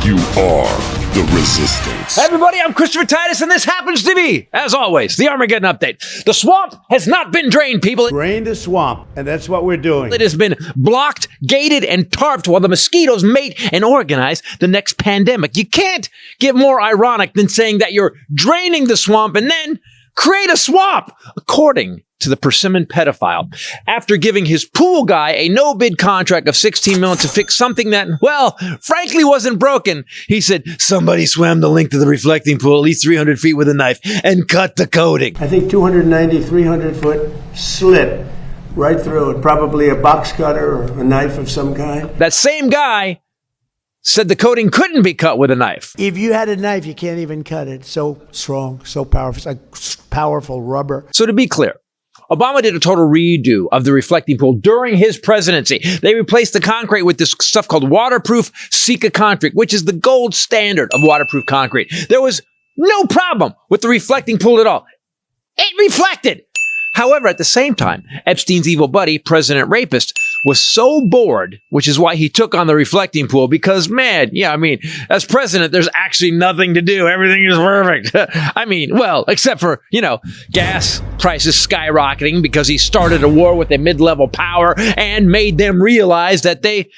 You are the resistance. Hey everybody, I'm Christopher Titus, and this happens to be, as always, the Armageddon update. The swamp has not been drained, people. Drain the swamp, and that's what we're doing. It has been blocked, gated, and tarped while the mosquitoes mate and organize the next pandemic. You can't get more ironic than saying that you're draining the swamp and then create a swamp, according to the persimmon pedophile, after giving his pool guy a no-bid contract of $16 million to fix something that, well, frankly wasn't broken. He said, somebody swam the length of the reflecting pool at least 300 feet with a knife and cut the coating. I think 290, 300-foot slit right through it, probably a box cutter or a knife of some kind. That same guy said the coating couldn't be cut with a knife. If you had a knife, you can't even cut it. So strong, so powerful. It's like powerful rubber. So to be clear, Obama did a total redo of the reflecting pool during his presidency. They replaced the concrete with this stuff called waterproof Sika concrete, which is the gold standard of waterproof concrete. There was no problem with the reflecting pool at all. It reflected. However, at the same time, Epstein's evil buddy, President Rapist, was so bored, which is why he took on the reflecting pool, because, man, as president, there's actually nothing to do. Everything is perfect. Except for, gas prices skyrocketing because he started a war with a mid-level power and made them realize that they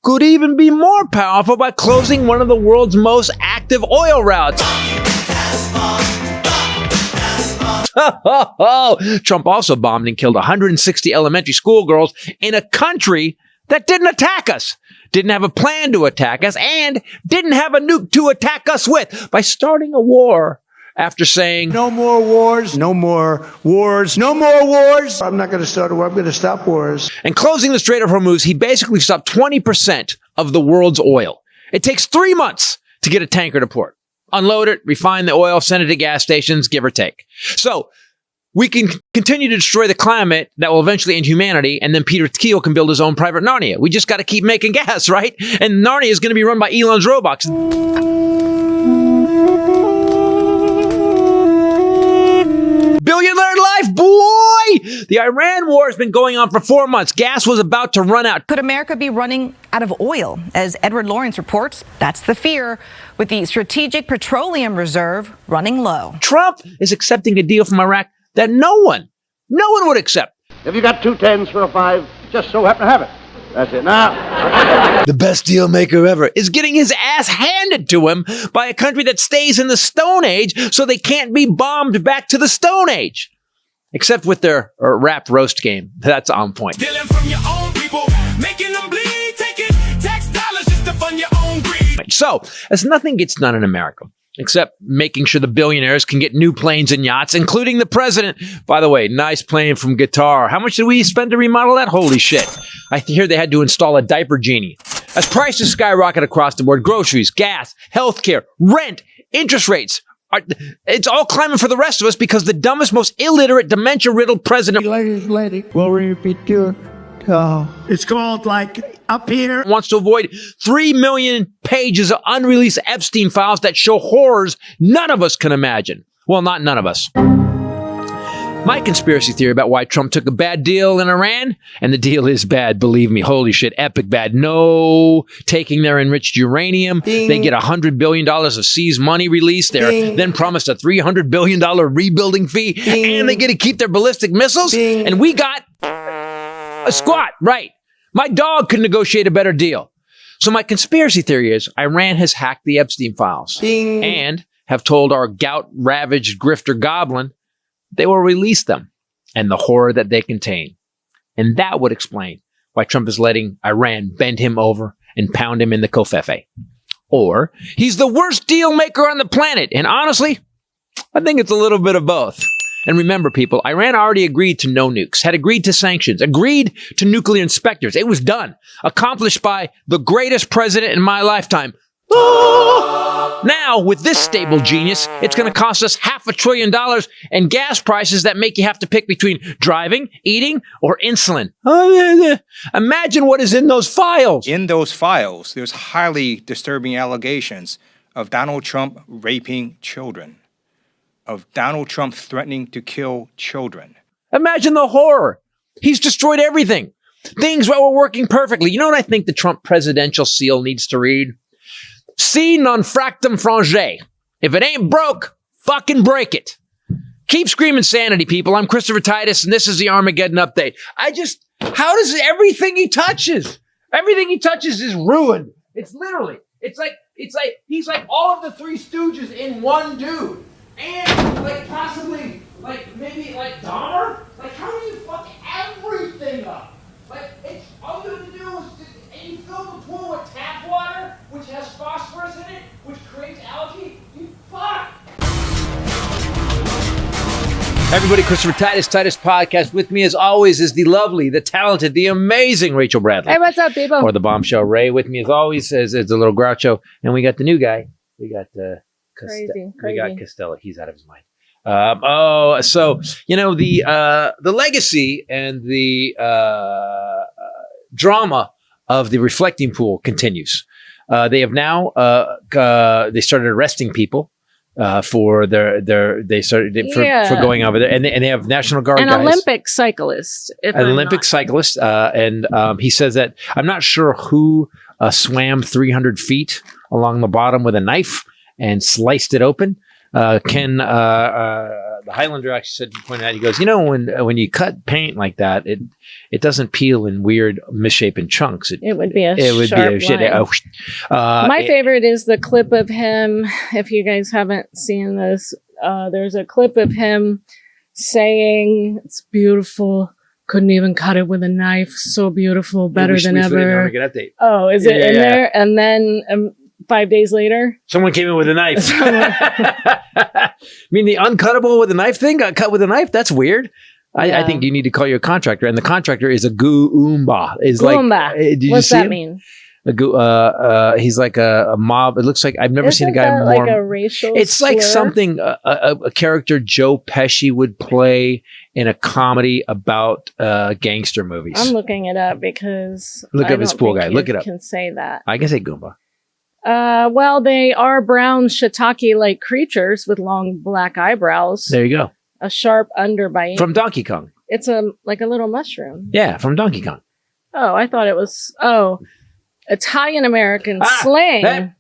could even be more powerful by closing one of the world's most active oil routes. Trump also bombed and killed 160 elementary school girls in a country that didn't attack us, didn't have a plan to attack us, and didn't have a nuke to attack us with by starting a war after saying, no more wars, no more wars, no more wars. I'm not going to start a war. I'm going to stop wars. And closing the Strait of Hormuz, he basically stopped 20% of the world's oil. It takes 3 months to get a tanker to port. Unload it, refine the oil, send it to gas stations, give or take. So we can continue to destroy the climate that will eventually end humanity, and then Peter Thiel can build his own private Narnia. We just got to keep making gas, right? And Narnia is going to be run by Elon's robots. Billionaire life, boy! The Iran war has been going on for 4 months. Gas was about to run out. Could America be running out of oil? As Edward Lawrence reports, that's the fear, with the Strategic Petroleum Reserve running low. Trump is accepting a deal from Iraq that no one would accept. Have you got 2 10s for a 5? Just so happen to have it. That's it. Now, the best deal maker ever is getting his ass handed to him by a country that stays in the Stone Age so they can't be bombed back to the Stone Age. Except with their wrapped roast game. That's on point. Stealing from your own people, making them bleed, taking tax dollars just to fund your own greed. So, as nothing gets done in America, except making sure the billionaires can get new planes and yachts, including the president. By the way, nice plane from Qatar. How much did we spend to remodel that? Holy shit. I hear they had to install a diaper genie. As prices skyrocket across the board, groceries, gas, healthcare, rent, interest rates, it's all climbing for the rest of us because the dumbest, most illiterate, dementia-riddled president We'll repeat your it's called like up here. wants to avoid 3 million pages of unreleased Epstein files that show horrors none of us can imagine. Well, not none of us. My conspiracy theory about why Trump took a bad deal in Iran, and the deal is bad, believe me, holy shit, epic bad. No taking their enriched uranium. Ding. They get $100 billion of seized money released. They're then promised a $300 billion rebuilding fee, Ding. and they get to keep their ballistic missiles. Ding. And we got a squat, right? My dog could negotiate a better deal. So my conspiracy theory is Iran has hacked the Epstein files Ding. and have told our gout-ravaged grifter goblin they will release them and the horror that they contain. And that would explain why Trump is letting Iran bend him over and pound him in the kofefe. Or he's the worst deal maker on the planet. And honestly, I think it's a little bit of both. And remember, people, Iran already agreed to no nukes, had agreed to sanctions, agreed to nuclear inspectors. It was done. Accomplished by the greatest president in my lifetime. Now, with this stable genius, it's going to cost us $500 billion and gas prices that make you have to pick between driving, eating, or insulin. Imagine what is in those files. In those files, there's highly disturbing allegations of Donald Trump raping children, of Donald Trump threatening to kill children. Imagine the horror. He's destroyed everything. Things that were working perfectly. You know what I think the Trump presidential seal needs to read? Si non fractum frange. If it ain't broke, fucking break it. Keep screaming sanity, people. I'm Christopher Titus, and this is the Armageddon Update. How does everything he touches is ruined. It's like he's like all of the Three Stooges in one dude. And like possibly, like maybe like Dahmer? Like how do you fuck everything up? Like it's all you have to do is and you fill the pool with tap water, which has phosphorus in it, which creates algae. You fuck! Everybody, Christopher Titus Podcast. With me, as always, is the lovely, the talented, the amazing Rachel Bradley. Hey, what's up, people? Or the bombshell Ray. With me, as always, is a little Groucho. And we got the new guy. We got Crazy. We got Costello. He's out of his mind. So you know the legacy and the drama of the reflecting pool continues. They have now they started arresting people. For going over there, and they have National Guard an guys. Olympic cyclist, Cyclist, and he says that I'm not sure who swam 300 feet along the bottom with a knife and sliced it open. The Highlander actually pointed out, he goes, you know, when you cut paint like that, it doesn't peel in weird misshapen chunks. It would be a sharp line. My favorite is the clip of him. If you guys haven't seen this, there's a clip of him saying, "It's beautiful. Couldn't even cut it with a knife. So beautiful, better than ever." Oh, is it in there? And then 5 days later, someone came in with a knife. I mean, the uncuttable with a knife thing got cut with a knife? That's weird. I think you need to call your contractor. And the contractor is a Goomba. Goomba. What's that mean? He's like a mob. It looks like I've never seen a guy more. Like a racial it's slur? Like something a character Joe Pesci would play in a comedy about gangster movies. I'm looking it up because look up his pool guy. Look it up. Can say that. I can say Goomba. Well, they are brown shiitake-like creatures with long black eyebrows. There you go. A sharp underbite. From Donkey Kong. It's like a little mushroom. Yeah, from Donkey Kong. Oh, I thought it was... Italian-American slang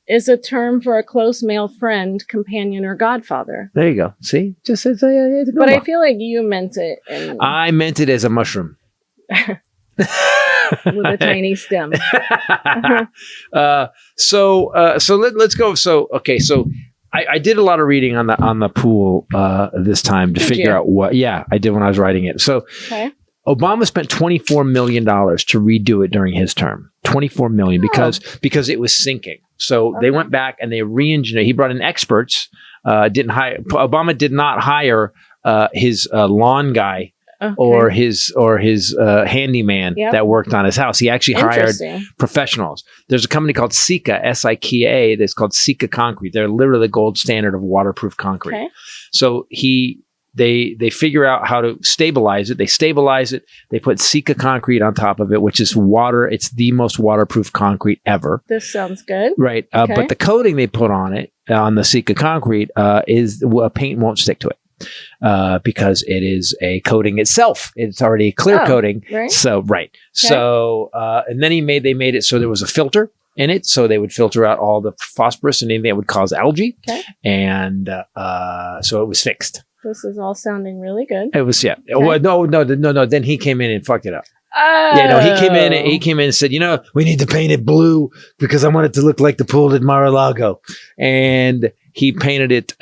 is a term for a close male friend, companion, or godfather. There you go. See? Just it's a But I feel like you meant it. I meant it as a mushroom. With a tiny stem. So let's go. So I did a lot of reading on the pool this time to figure out what. Yeah, I did when I was writing it. So Obama spent $24 million to redo it during his term. $24 million because it was sinking. So they went back and they re-engineered. He brought in experts. Obama did not hire his lawn guy. Okay. Or his handyman that worked on his house. He actually hired professionals. There's a company called Sika, S-I-K-A, that's called Sika Concrete. They're literally the gold standard of waterproof concrete. Okay. So they figure out how to stabilize it. They stabilize it. They put Sika Concrete on top of it, which is water. It's the most waterproof concrete ever. This sounds good. Right. But the coating they put on it, on the Sika Concrete, is paint won't stick to it. Because it is a coating itself. It's already a clear coating. Right. So, right. Okay. So, and then they made it so there was a filter in it. So they would filter out all the phosphorus and anything that would cause algae. Okay. And, so it was fixed. This is all sounding really good. It was, yeah. Okay. Well, no. Then he came in and fucked it up. Oh. Yeah, no, he came in and said, we need to paint it blue because I want it to look like the pool at Mar-a-Lago. And he painted it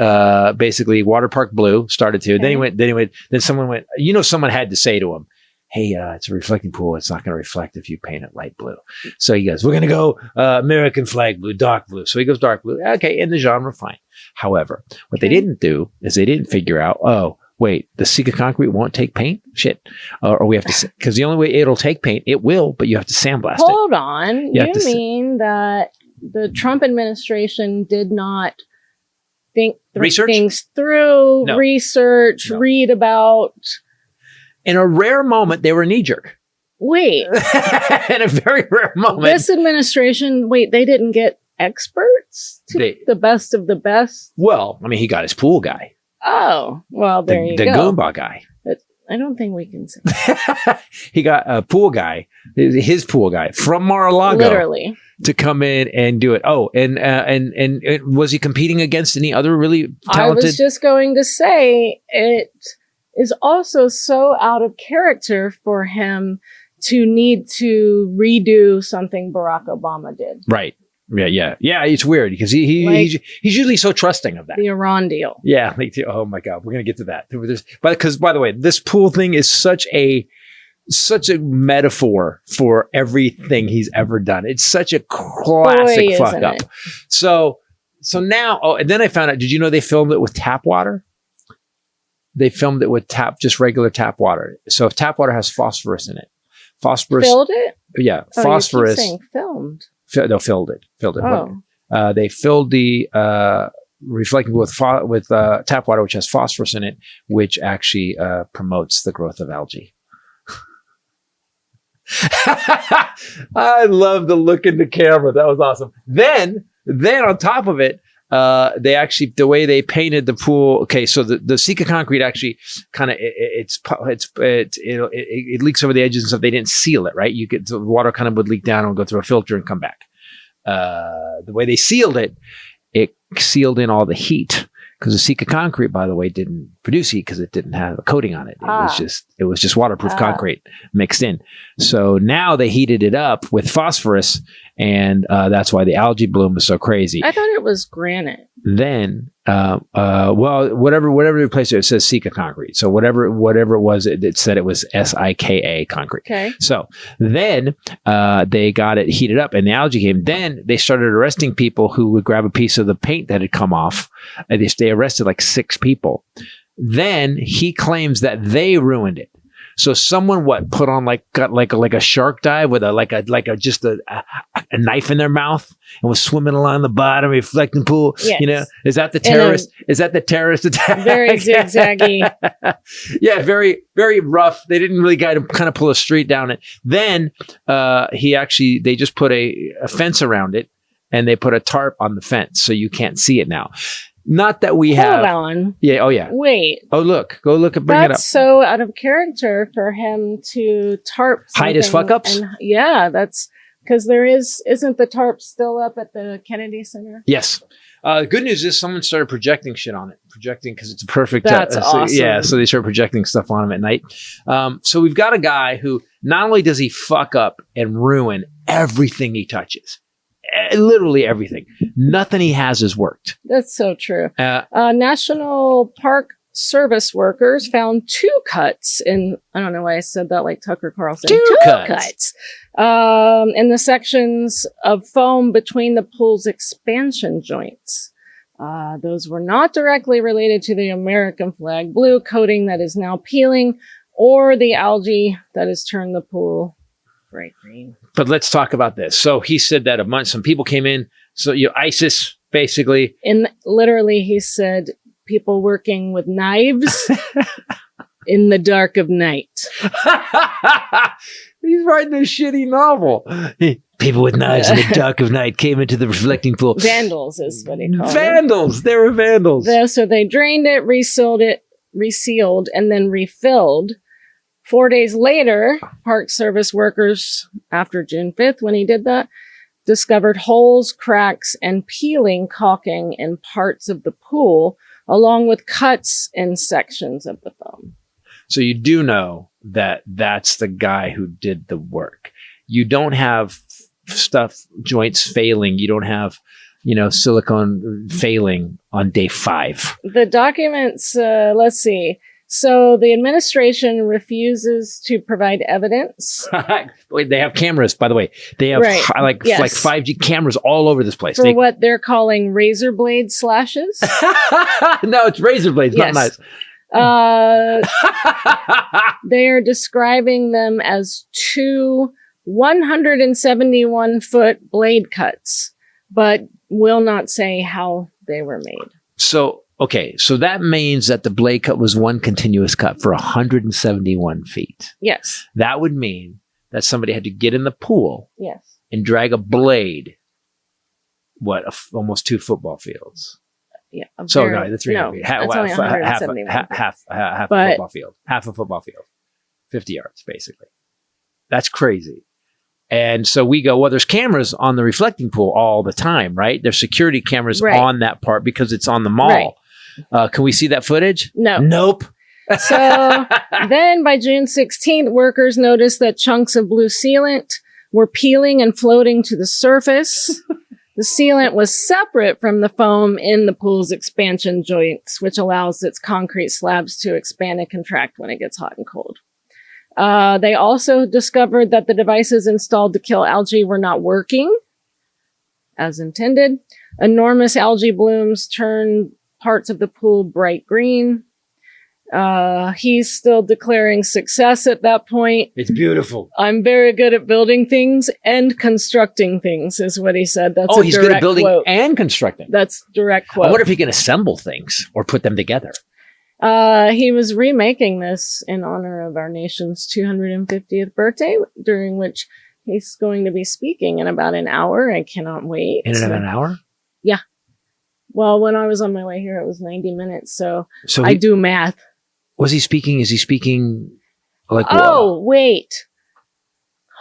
basically water park blue, started to. Okay. Then someone went, someone had to say to him, hey, it's a reflecting pool. It's not going to reflect if you paint it light blue. So he goes, we're going to go American flag blue, dark blue. So he goes dark blue. Okay, in the genre, fine. However, what they didn't do is they didn't figure out, wait, the Sika Concrete won't take paint? Shit. Or we have to, because the only way it'll take paint, it will, but you have to sandblast it. Hold on. You mean that the Trump administration did not think things through, research, read about? In a rare moment, they were knee-jerk. Wait. In a very rare moment. This administration, they didn't get experts? The best of the best? Well, I mean, he got his pool guy. Oh, well, there you go. The Goomba guy. I don't think we can say. He got a pool guy, his pool guy from Mar-a-Lago, Literally, to come in and do it. Oh, and was he competing against any other really talented? I was just going to say it is also so out of character for him to need to redo something Barack Obama did. Right. Yeah. It's weird because he's usually so trusting of that. The Iran deal. Yeah. Oh my God, we're gonna get to that. Because by the way, this pool thing is such a metaphor for everything he's ever done. It's such a classic fuck up. So now, and then I found out. Did you know they filmed it with tap water? They filmed it with just regular tap water. So if tap water has phosphorus in it, filled it. Yeah, oh, phosphorus. You keep saying filmed. No, filled it. Oh. They filled the reflecting with tap water, which has phosphorus in it, which actually promotes the growth of algae. I love the look in the camera. That was awesome. Then on top of it, they actually, the way they painted the pool. Okay, so the Sika concrete actually kind of it leaks over the edges and stuff. They didn't seal it, right? The water kind of would leak down and go through a filter and come back. The way they sealed it sealed in all the heat, because the Sika concrete, by the way, didn't produce heat because it didn't have a coating on it. It was just waterproof concrete mixed in. So now they heated it up with phosphorus, and that's why the algae bloom is so crazy. I thought it was granite. Then, whatever they replaced it says Sika concrete. So whatever it was, it said it was Sika concrete. Okay. So then they got it heated up, and the algae came. Then they started arresting people who would grab a piece of the paint that had come off. And they arrested like 6 people. Then he claims that they ruined it. So someone put on like a shark dive with a knife in their mouth and was swimming along the bottom, reflecting pool. Yes. You know, is that the terrorist? Is that the terrorist attack? Very zigzaggy. Yeah, very, very rough. They didn't really kind of pull a street down it. Then they just put a fence around it, and they put a tarp on the fence so you can't see it now. Not that we have. Hold on. Yeah. Oh, yeah. Wait. Oh, look. Go look and bring it up. That's so out of character for him to tarp something. Hide his fuck ups? Yeah, that's because isn't the tarp still up at the Kennedy Center? Yes. Good news is someone started projecting shit on it. Projecting because it's a perfect. That's awesome. Yeah. So they started projecting stuff on him at night. So we've got a guy who not only does he fuck up and ruin everything he touches. Literally everything. Nothing he has worked. That's so true. National Park Service workers found 2 cuts in, I don't know why I said that like Tucker Carlson. 2 cuts. In the sections of foam between the pool's expansion joints. Those were not directly related to the American flag blue coating that is now peeling, or the algae that has turned the pool bright green. But let's talk about this. So he said that some people came in. So ISIS basically. Literally, he said people working with knives in the dark of night. He's writing a shitty novel. People with knives in the dark of night came into the reflecting pool. Vandals is what he called Vandals. They were vandals. So they drained it, resealed, and then refilled. 4 days later, Park Service workers, after June 5th, when he did that, discovered holes, cracks, and peeling caulking in parts of the pool, along with cuts in sections of the foam. So you do know that that's the guy who did the work. You don't have joints failing. You don't have, silicone failing on day 5. The documents, let's see. So the administration refuses to provide evidence. Wait, they have cameras, by the way. They have like 5G cameras all over this place. For what they're calling razor blade slashes. No, it's razor blades, not knives. They are describing them as 2 171-foot blade cuts, but will not say how they were made. So that means that the blade cut was one continuous cut for 171 feet. Yes. That would mean that somebody had to get in the pool. Yes. And drag a blade, almost 2 football fields. Yeah. So no, the 300 feet. That's only 170 half a But- football field. Half a football field. 50 yards, basically. That's crazy. And so we go, well, there's cameras on the reflecting pool all the time, right? There's security cameras Right. on that part because it's on the mall. Can we see that footage? No. Nope. So then by June 16th, workers noticed that chunks of blue sealant were peeling and floating to the surface. The sealant was separate from the foam in the pool's expansion joints, which allows its concrete slabs to expand and contract when it gets hot and cold. They also discovered that the devices installed to kill algae were not working as intended. Enormous algae blooms turned parts of the pool bright green. He's still declaring success at that point. It's beautiful. I'm very good at building things and constructing things, is what he said. That's Oh, a he's direct good at building quote. and constructing. That's direct quote. I wonder if he can assemble things or put them together. He was remaking this in honor of our nation's 250th birthday, during which he's going to be speaking in about an hour. I cannot wait. In an hour? Yeah. Well, when I was on my way here, it was 90 minutes. So I he- do math. Was he speaking? Is he speaking like Oh, wait.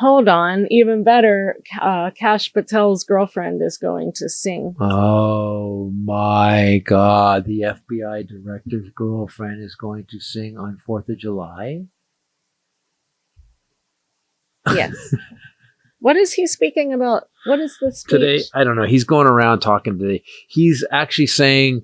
Hold on. Even better. Kash Patel's girlfriend is going to sing. Oh my God. The FBI director's girlfriend is going to sing on 4th of July? Yes. What is he speaking about? What is the speech? Today, I don't know. He's going around talking today. He's actually saying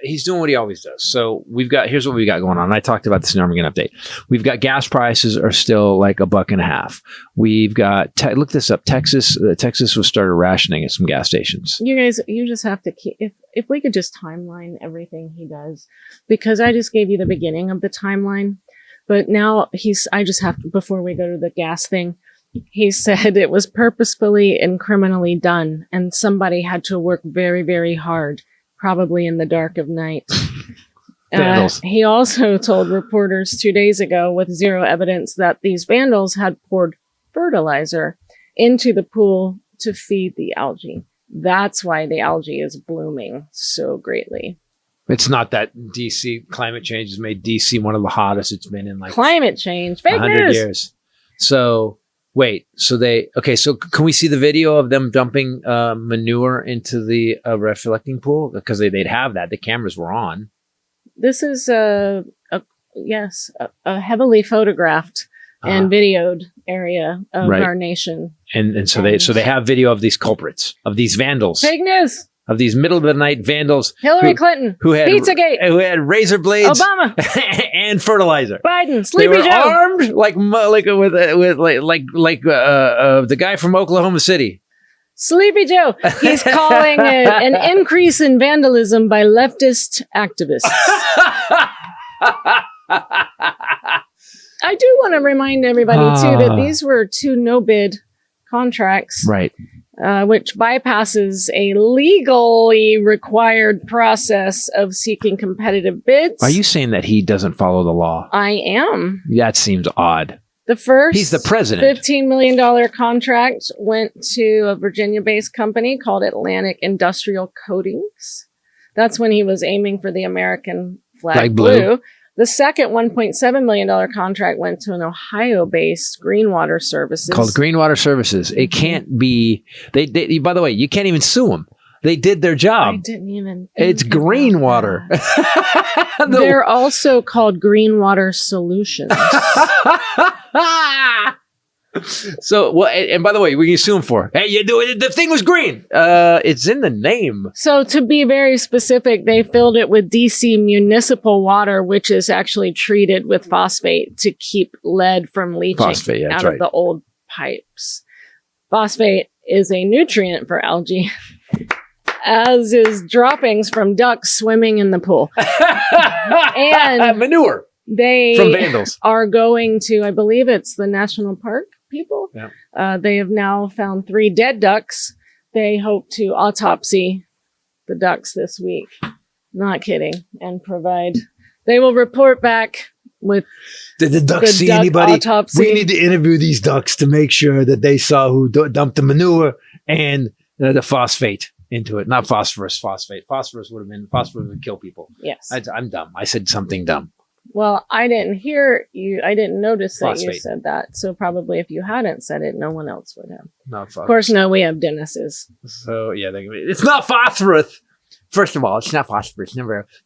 he's doing what he always does. So here's what we got going on. I talked about this in Armageddon update. We've got gas prices are still like $1.50. We've got look this up. Texas was started rationing at some gas stations. You guys, you just have to keep, if we could just timeline everything he does, because I just gave you the beginning of the timeline, but now I just have to, before we go to the gas thing, he said it was purposefully and criminally done, and somebody had to work very, very hard, probably in the dark of night. Vandals. He also told reporters 2 days ago, with zero evidence, that these vandals had poured fertilizer into the pool to feed the algae. That's why the algae is blooming so greatly. It's not that DC climate change has made DC one of the hottest it's been in like Climate change. Fake 100 news. years. So wait, so can we see the video of them dumping manure into the reflecting pool? Because they'd have that. The cameras were on. This is a heavily photographed and videoed area of our nation. And so they have video of these culprits, of these vandals, Fake news. of these middle of the night vandals. Hillary Clinton. who had Pizzagate. who had razor blades, Obama. and fertilizer. Biden. They Sleepy were Joe. armed like the guy from Oklahoma City. Sleepy Joe. He's calling it an increase in vandalism by leftist activists. I do want to remind everybody, too, that these were 2 no-bid contracts, Right. which bypasses a legally required process of seeking competitive bids. Are you saying that he doesn't follow the law? I am. That seems odd. The first He's the president. $15 million contract went to a Virginia-based company called Atlantic Industrial Coatings. That's when he was aiming for the American flag blue. The second $1.7 million contract went to an Ohio-based Greenwater Services. Called Greenwater Services. It can't be. They by the way, you can't even sue them. They did their job. I didn't even. It's Greenwater. They're also called Greenwater Solutions. So, well, and by the way, we can sue them for. Hey, you do it. The thing was green. It's in the name. So to be very specific, they filled it with DC municipal water, which is actually treated with phosphate to keep lead from leaching out of the old pipes. Phosphate is a nutrient for algae, as is droppings from ducks swimming in the pool. And manure. They from vandals are going to, I believe it's the national park people. Yeah. They have now found 3 dead ducks. They hope to autopsy the ducks this week. Not kidding. And provide. They will report back with. Did the ducks see anybody? Autopsy. We need to interview these ducks to make sure that they saw who dumped the manure and the phosphate. into it. Not phosphorus, phosphate. Phosphorus would kill people. Yes. I'm dumb. I said something dumb. Well, I didn't hear you. I didn't notice that Phosphate. you said that. So probably if you hadn't said it, no one else would have. Not phosphorus. Of course, no, we have Dennis's. So yeah, it's not phosphorus. First of all, it's not phosphorus.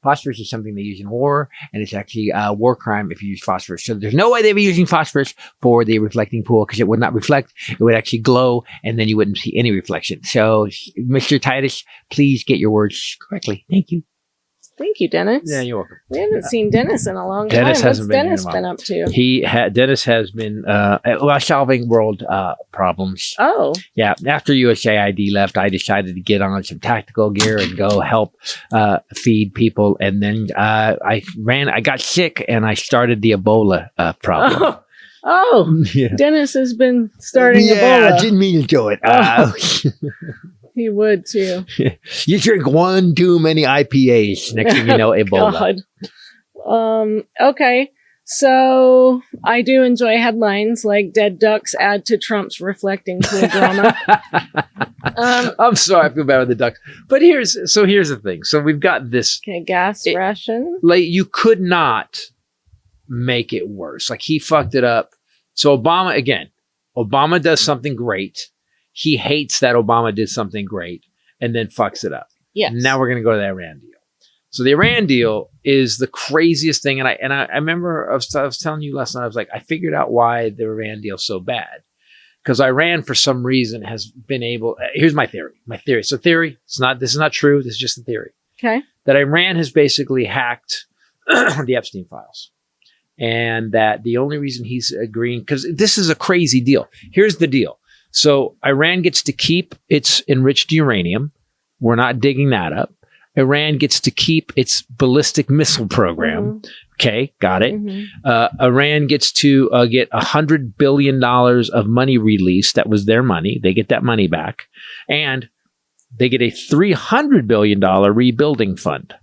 Phosphorus is something they use in war, and it's actually a war crime if you use phosphorus. So there's no way they'd be using phosphorus for the reflecting pool because it would not reflect. It would actually glow, and then you wouldn't see any reflection. So, Mr. Titus, please get your words correctly. Thank you. Thank you, Dennis. Yeah, you're welcome. We haven't seen Dennis in a long Dennis time. hasn't What's been Dennis here in a been up to? Dennis has been solving world problems. Oh, Yeah, after USAID left, I decided to get on some tactical gear and go help feed people. And then I got sick, and I started the Ebola problem. Oh, Yeah. Dennis has been starting Yeah, I Ebola. didn't mean to do it. He would too. You drink one too many IPAs. Next thing you know, Ebola. God. Okay. So I do enjoy headlines like "Dead Ducks Add to Trump's Reflecting Pool Drama." I'm sorry, I feel bad with the ducks. But here's the thing. So we've got this. Okay, gas ration. Like, you could not make it worse. Like, he fucked it up. So Obama does something great. He hates that Obama did something great and then fucks it up. Yes. Now we're going to go to the Iran deal. So the Iran deal is the craziest thing. And I remember I was telling you last night, I was like, I figured out why the Iran deal is so bad. Because Iran, for some reason, has been able, here's my theory. So this is not true. This is just a theory. Okay. That Iran has basically hacked the Epstein files. And that the only reason he's agreeing, because this is a crazy deal. Here's the deal. So Iran gets to keep its enriched uranium. We're not digging that up. Iran gets to keep its ballistic missile program. Mm-hmm. Okay, got it. Mm-hmm. Iran gets to get $100 billion of money released. That was their money. They get that money back. And they get a $300 billion rebuilding fund.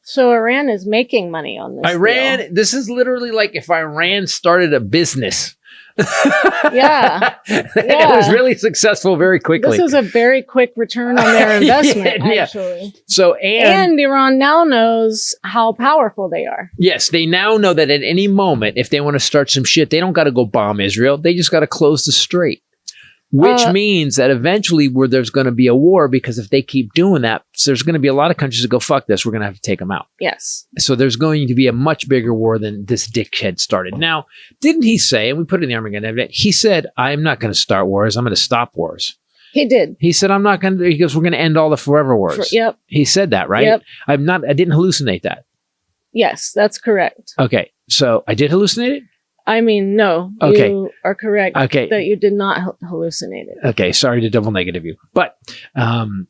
So Iran is making money on this. This is literally like if Iran started a business. Yeah. It was really successful very quickly. This is a very quick return on their investment, actually. So, and Iran now knows how powerful they are. Yes, they now know that at any moment, if they want to start some shit, they don't got to go bomb Israel. They just got to close the strait. Which means that eventually there's going to be a war, because if they keep doing that, there's going to be a lot of countries that go, fuck this, we're going to have to take them out. Yes. So there's going to be a much bigger war than this dickhead started. Now, didn't he say, and we put it in the Armageddon, he said, I'm not going to start wars, I'm going to stop wars. He did. He said, I'm not going to, he goes, we're going to end all the forever wars. Yep. He said that, right? Yep. I didn't hallucinate that. Yes, that's correct. Okay. So I did hallucinate it? I mean, no, okay. You are correct that you did not hallucinate it. Okay, sorry to double negative you. But, and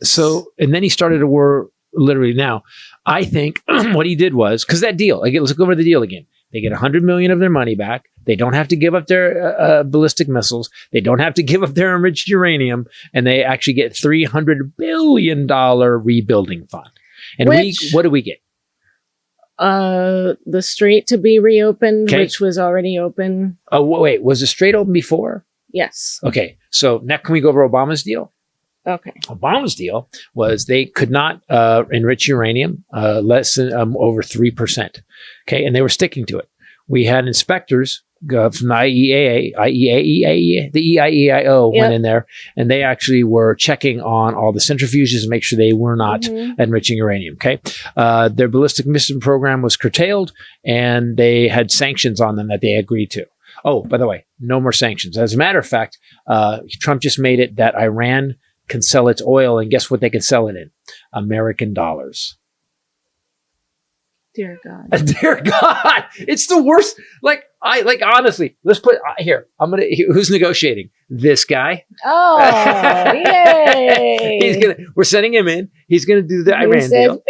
then he started a war literally. Now, I think what he did was, because that deal, let's go over the deal again. They get $100 million of their money back. They don't have to give up their ballistic missiles. They don't have to give up their enriched uranium. And they actually get $300 billion rebuilding fund. And what do we get? The strait to be reopened, which was already open. Oh, wait, was the strait open before? Yes. Okay, so now can we go over Obama's deal? Okay. Obama's deal was they could not enrich uranium less than over 3%. Okay, and they were sticking to it. We had inspectors from the the EIEIO went in there, and they actually were checking on all the centrifuges to make sure they were not enriching uranium. Okay, their ballistic missile program was curtailed, and they had sanctions on them that they agreed to. Oh, by the way, no more sanctions. As a matter of fact, Trump just made it that Iran can sell its oil, and guess what they can sell it in? American dollars. Dear God. Dear God. It's the worst. Honestly, let's put here. Who's negotiating? This guy. Oh, yay. We're sending him in. He's going to do the Iran deal.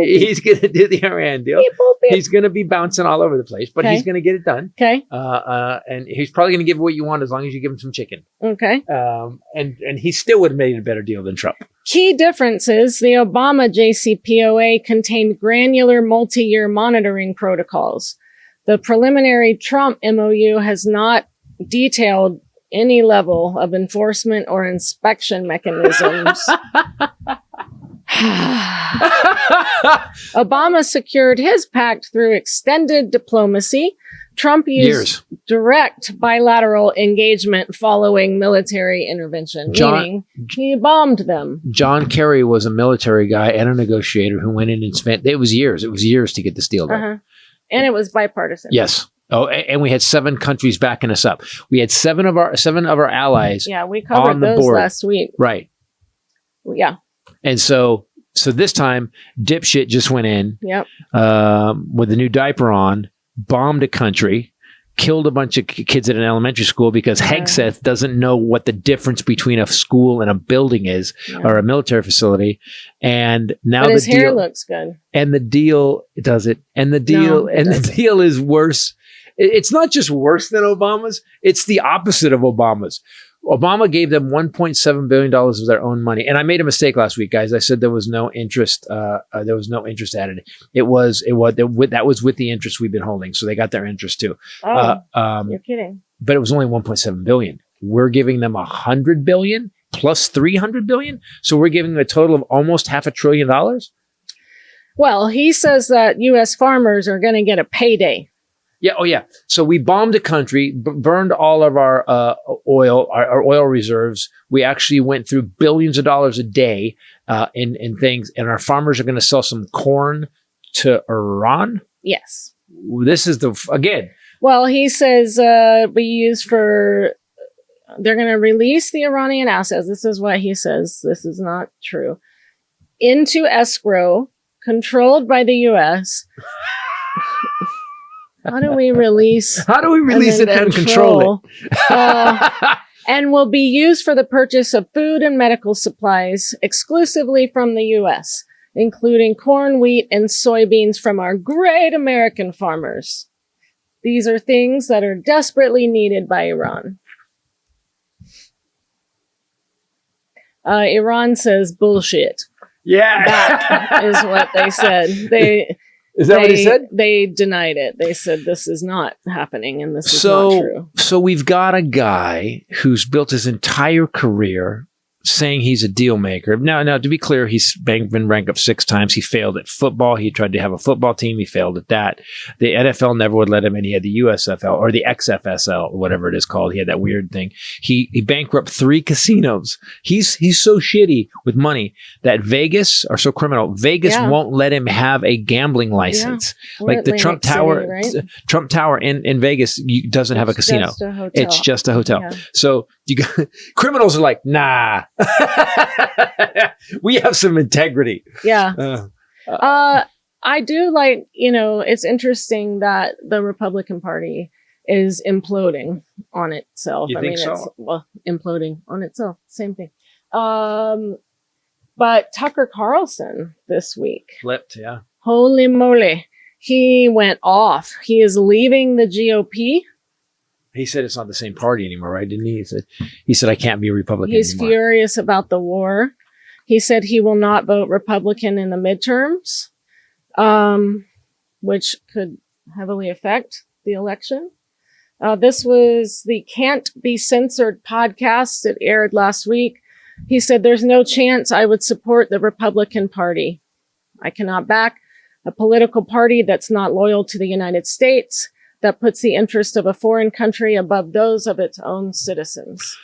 He's going to do the Iran deal. He's going to be bouncing all over the place, but he's going to get it done. Okay. And he's probably going to give what you want as long as you give him some chicken. Okay. And he still would have made a better deal than Trump. Key differences. The Obama JCPOA contained granular multi-year monitoring protocols. The preliminary Trump MOU has not detailed any level of enforcement or inspection mechanisms. Obama secured his pact through extended diplomacy. Trump used direct bilateral engagement following military intervention, meaning he bombed them. John Kerry was a military guy and a negotiator who went in and spent, it was years to get this deal done. And it was bipartisan. Yes. Oh, and we had 7 countries backing us up. We had 7 of our allies. Yeah, we covered those last week. Right. Yeah. And so this time, dipshit just went in with a new diaper on, bombed a country, killed a bunch of kids at an elementary school because Hegseth doesn't know what the difference between a school and a building is or a military facility. And now his hair looks good. And the deal does it. And the deal the deal is worse. It's not just worse than Obama's. It's the opposite of Obama's. Obama gave them $1.7 billion of their own money. And I made a mistake last week, guys. I said there was no interest. There was no interest added. That was with the interest we've been holding. So they got their interest too. You're kidding. But it was only 1.7 billion. We're giving them 100 billion plus 300 billion. So we're giving them a total of almost $500 billion. Well, he says that U.S. farmers are going to get a payday. Yeah. Oh, yeah. So we bombed a country, burned all of our our oil reserves. We actually went through billions of dollars a day in things, and our farmers are going to sell some corn to Iran. Yes. This is again. Well, he says we use for. They're going to release the Iranian assets. This is what he says. This is not true. Into escrow, controlled by the U.S. How do we release it and control it? And will be used for the purchase of food and medical supplies exclusively from the U.S., including corn, wheat, and soybeans from our great American farmers. These are things that are desperately needed by Iran. Iran says bullshit. Yeah. That is what they said. Is that what he said? They denied it. They said this is not happening and this is not true. So we've got a guy who's built his entire career saying he's a deal maker. Now, to be clear, he's been ranked up 6 times. He failed at football. He tried to have a football team. He failed at that. The NFL never would let him in. He had the USFL or the XFSL, whatever it is called. He had that weird thing. He bankrupted 3 casinos. He's so shitty with money that Vegas are so criminal. Vegas won't let him have a gambling license. Yeah. Like the Trump Tower, right? Trump Tower in Vegas doesn't have a casino. It's just a hotel. Yeah. So criminals are like, nah. We have some integrity. Yeah. I do like, it's interesting that the Republican Party is imploding on itself. You think so? It's imploding on itself. Same thing. But Tucker Carlson this week flipped. Yeah. Holy moly. He went off. He is leaving the GOP. He said it's not the same party anymore, right? Didn't he? He said I can't be a Republican He's anymore. furious about the war. He said he will not vote Republican in the midterms, which could heavily affect the election. This was the Can't Be Censored podcast. It aired last week. He said, there's no chance I would support the Republican Party. I cannot back a political party that's not loyal to the United States, that puts the interest of a foreign country above those of its own citizens.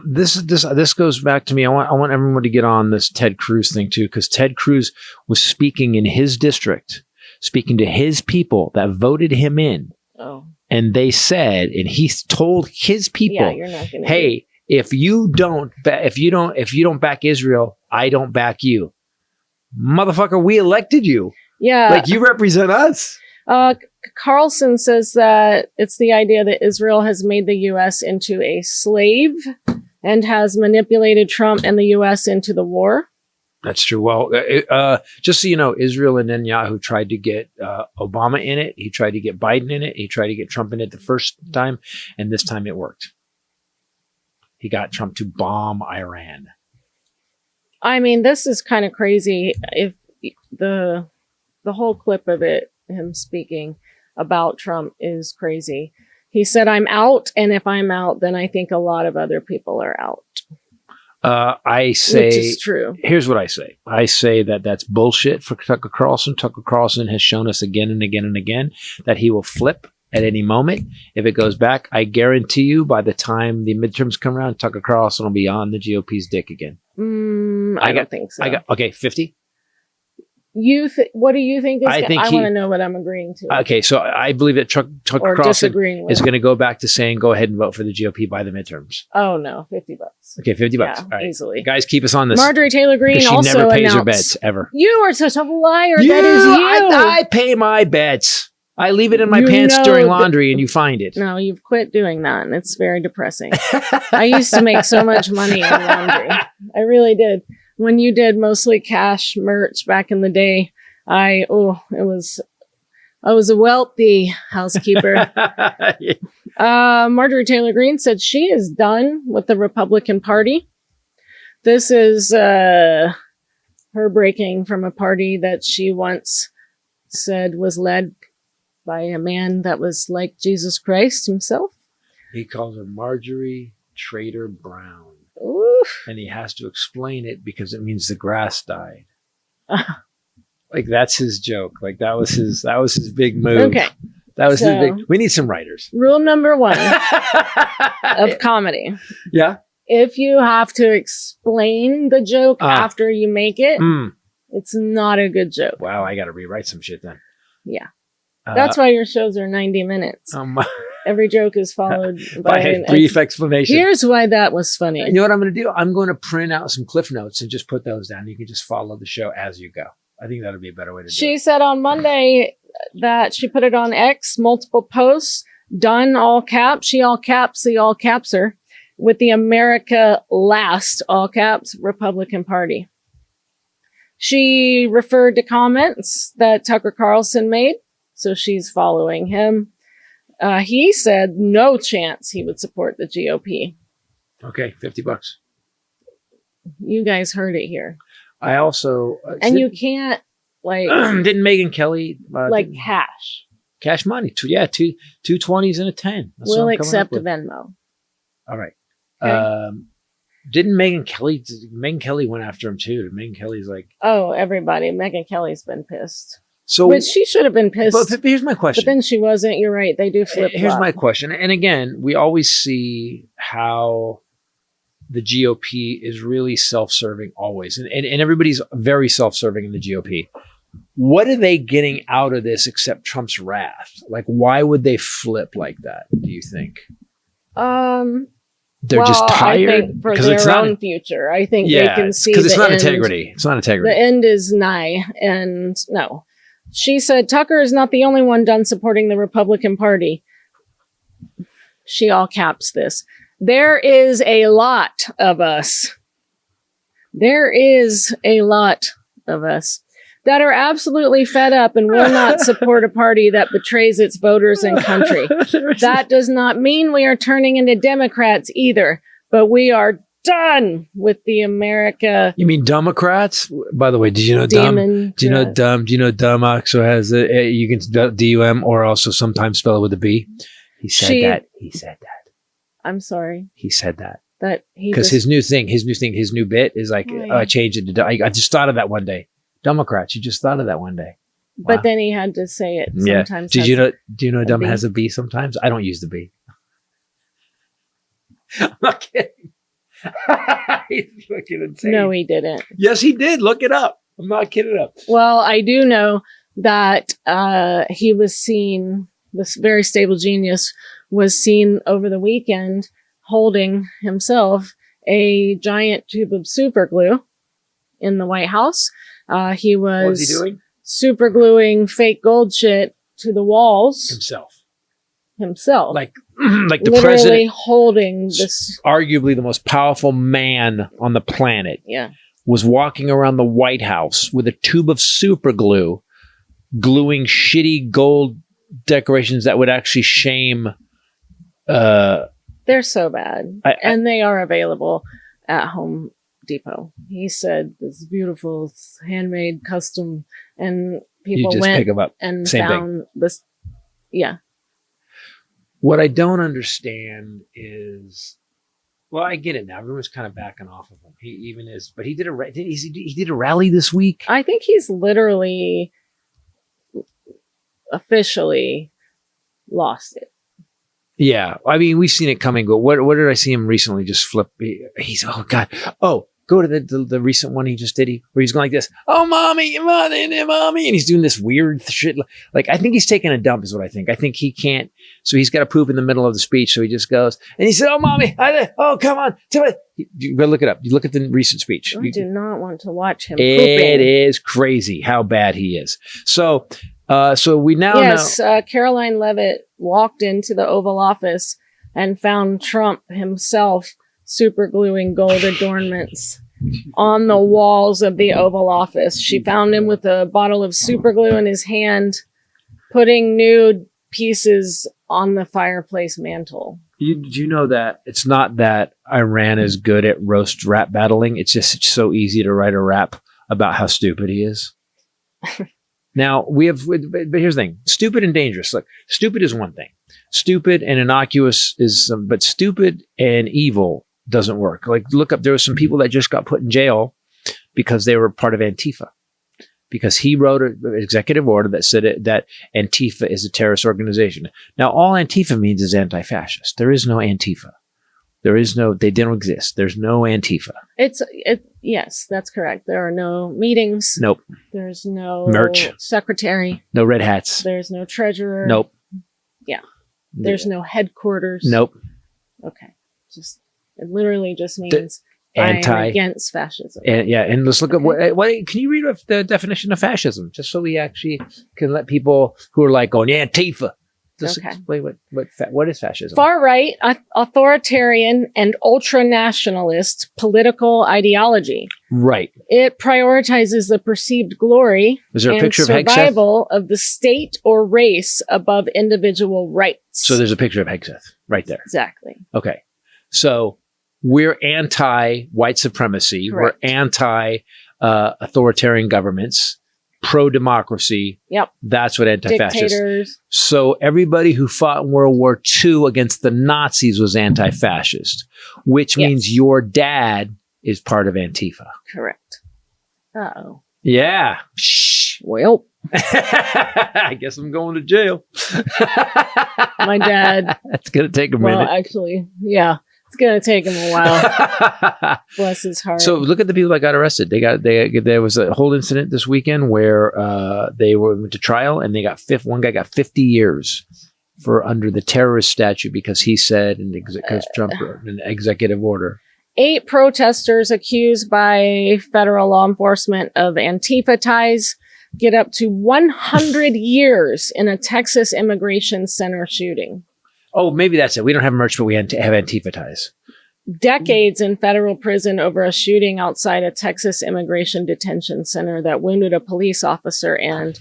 This goes back to me. I want everyone to get on this Ted Cruz thing too, because Ted Cruz was speaking in his district, speaking to his people that voted him in. Oh. And they said, and he told his people, you're not gonna hey, if you don't back Israel, I don't back you. Motherfucker, we elected you. Yeah. Like you represent us. Carlson says that it's the idea that Israel has made the U.S. into a slave and has manipulated Trump and the U.S. into the war. That's true. Well, just so you know, Israel and Netanyahu tried to get Obama in it. He tried to get Biden in it. He tried to get Trump in it the first time, and this time it worked. He got Trump to bomb Iran. I mean, this is kind of crazy. If the whole clip of it, him speaking about Trump, is crazy. He said, I'm out. And if I'm out, then I think a lot of other people are out. I say, which is true. Here's what I say. I say that that's bullshit for Tucker Carlson. Tucker Carlson has shown us again and again and again that he will flip at any moment. If it goes back, I guarantee you by the time the midterms come around, Tucker Carlson will be on the GOP's dick again. I don't think so. Okay, 50? What do you think is I want to know what I'm agreeing to. Okay, so I believe that Tucker Carlson is going to go back to saying, go ahead and vote for the GOP by the midterms. Oh, no, $50. Okay, $50. Yeah, all right. easily. Guys, keep us on this. Marjorie Taylor Greene she also never pays announced, her bets, ever. You are such a liar. That is you. I pay my bets. I leave it in my pants during laundry and you find it. No, you've quit doing that, and it's very depressing. I used to make so much money in laundry. I really did. When you did mostly cash merch back in the day, I was a wealthy housekeeper. Marjorie Taylor Greene said she is done with the Republican Party. This is her breaking from a party that she once said was led by a man that was like Jesus Christ himself. He calls her Marjorie Trader Brown. Oof. And he has to explain it because it means the grass died. Like that's his joke. Like that was his big move. Okay. That was his big. We need some writers. Rule number 1 of comedy. Yeah. If you have to explain the joke after you make it, it's not a good joke. Wow, I got to rewrite some shit then. Yeah. That's why your shows are 90 minutes. Every joke is followed by a brief explanation. Here's why that was funny. You know what I'm going to do? I'm going to print out some cliff notes and just put those down. You can just follow the show as you go. I think that'll be a better way to do it. She said on Monday that she put it on X, multiple posts, done all caps. She all caps, the all capser with the America Last all caps Republican Party. She referred to comments that Tucker Carlson made. So she's following him. He said no chance he would support the GOP. Okay, $50. You guys heard it here. I also... and you can't, like... didn't Megyn Kelly... cash money. Two 20s and a 10. We'll accept Venmo. All right. Okay. Didn't Megyn Kelly went after him too. Megyn Kelly's like... Oh, everybody. Megyn Kelly's been pissed. So, which she should have been pissed. But here's my question. But then she wasn't. You're right. They do flip. Here's my question. And again, we always see how the GOP is really self-serving always. And everybody's very self-serving in the GOP. What are they getting out of this except Trump's wrath? Like, why would they flip like that, do you think? They're just tired? I think for their own future. I think they can see because it's not integrity. It's not integrity. The end is nigh. And no. She said, Tucker is not the only one done supporting the Republican Party. She all caps this. There is a lot of us. There is a lot of us that are absolutely fed up and will not support a party that betrays its voters and country. That does not mean we are turning into Democrats either, but we are done with the America. You mean Democrats? By the way, did you know dumb? Do you know dumb? Do you know dumb also has you can spell D-U-M or also sometimes spell it with a B? He said that. He said that. I'm sorry. He said that. That he because his new bit is like I changed it to. I just thought of that one day. Democrats. You just thought of that one day. Wow. But then he had to say it. Sometimes. Did you know? Do you know dumb has a B sometimes? I don't use the B. I'm not kidding. He's fucking insane. No, he didn't. Yes, he did. Look it up. I'm not kidding up. Well, I do know that he was seen, this very stable genius was seen over the weekend holding himself a giant tube of super glue in the White House. He was, what was he doing? Super gluing fake gold shit to the walls. Himself. Like the literally president holding this, arguably the most powerful man on the planet. Yeah. Was walking around the White House with a tube of super glue, gluing shitty gold decorations that would actually shame. They're so bad. And they are available at Home Depot. He said this beautiful handmade custom, and people went pick them up. and Same found thing. this. Yeah. What I don't understand is, well, I get it now. Everyone's kind of backing off of him. He even is, but he did he did a rally this week. I think he's literally officially lost it. Yeah, I mean, we've seen it coming. But what did I see him recently? Just flip. He's oh god. Oh, go to the recent one he just did. Where he's going like this. Oh, mommy, mommy, and he's doing this weird shit. Like I think he's taking a dump, is what I think. I think he can't. So he's got to poop in the middle of the speech. So he just goes and he said, "Oh, mommy, oh, come on, tell me." You go look it up. You look at the recent speech. I do not want to watch him. It is crazy how bad he is. So we now know. Caroline Leavitt walked into the Oval Office and found Trump himself super gluing gold adornments on the walls of the Oval Office. She found him with a bottle of super glue in his hand, putting nude pieces on the fireplace mantle. You know that it's not that Iran is good at roast rap battling. It's just so easy to write a rap about how stupid he is. Now, but here's the thing. Stupid and dangerous. Look, stupid is one thing. Stupid and innocuous is but stupid and evil doesn't work. Like, look up, there were some people that just got put in jail because they were part of Antifa. Because he wrote an executive order that said that Antifa is a terrorist organization. Now, all Antifa means is anti-fascist. There is no Antifa. They don't exist. There's no Antifa. Yes, that's correct. There are no meetings. Nope. There's no merch. Secretary. No red hats. There's no treasurer. Nope. Yeah. There's no headquarters. Nope. Okay. It literally just means I'm against fascism. And let's look at what can you read the definition of fascism, just so we actually can let people who are like going, yeah, Antifa. Just explain what is fascism. Far-right, authoritarian, and ultra-nationalist political ideology. Right. It prioritizes the perceived glory and survival of the state or race above individual rights. So there's a picture of Hegseth right there. Exactly. Okay. So we're anti-white supremacy. Correct. We're anti-authoritarian governments. Pro-democracy. Yep. That's what anti-fascist. Dictators. So everybody who fought in World War II against the Nazis was anti-fascist, which means your dad is part of Antifa. Correct. Uh-oh. Yeah. Shh. Well. I guess I'm going to jail. My dad. That's going to take a minute. Well, actually, yeah. It's going to take him a while. Bless his heart. So look at the people that got arrested. There was a whole incident this weekend where they went to trial and one guy got 50 years for under the terrorist statute because he said, because Trump wrote an executive order. 8 protesters accused by federal law enforcement of Antifa ties get up to 100 years in a Texas immigration center shooting. Oh, maybe that's it. We don't have merch, but we have Antifa ties. Decades in federal prison over a shooting outside a Texas immigration detention center that wounded a police officer, and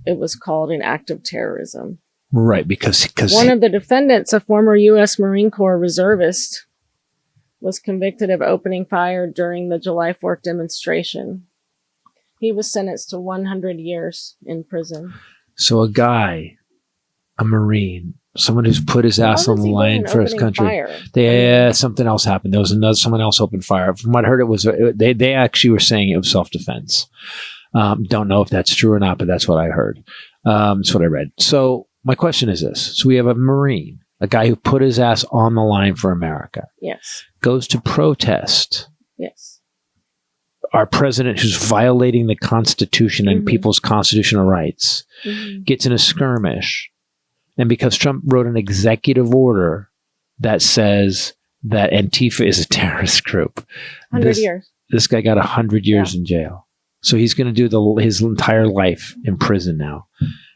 it was called an act of terrorism. Right, because one of the defendants, a former U.S. Marine Corps reservist, was convicted of opening fire during the July 4th demonstration. He was sentenced to 100 years in prison. So a Marine, someone who's put his ass on the line for his country. Something else happened. There was someone else opened fire. From what I heard, they actually were saying it was self-defense. Don't know if that's true or not, but that's what I heard. That's what I read. So my question is this. So we have a Marine, a guy who put his ass on the line for America. Yes. Goes to protest. Yes. Our president, who's violating the Constitution and people's constitutional rights, gets in a skirmish. And because Trump wrote an executive order that says that Antifa is a terrorist group, 100 years. This guy got 100 years in jail. So he's going to do his entire life in prison now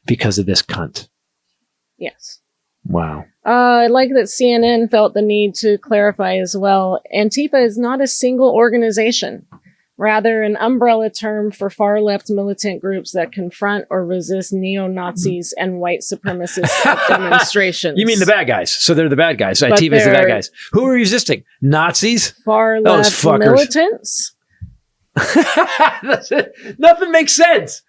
because of this cunt. Yes. Wow. I like that CNN felt the need to clarify as well. Antifa is not a single organization. Rather, an umbrella term for far-left militant groups that confront or resist neo-Nazis and white supremacist demonstrations. You mean the bad guys? So they're the bad guys. So Antifa is the bad guys. Who are resisting? Nazis? Far-left militants? Nothing makes sense.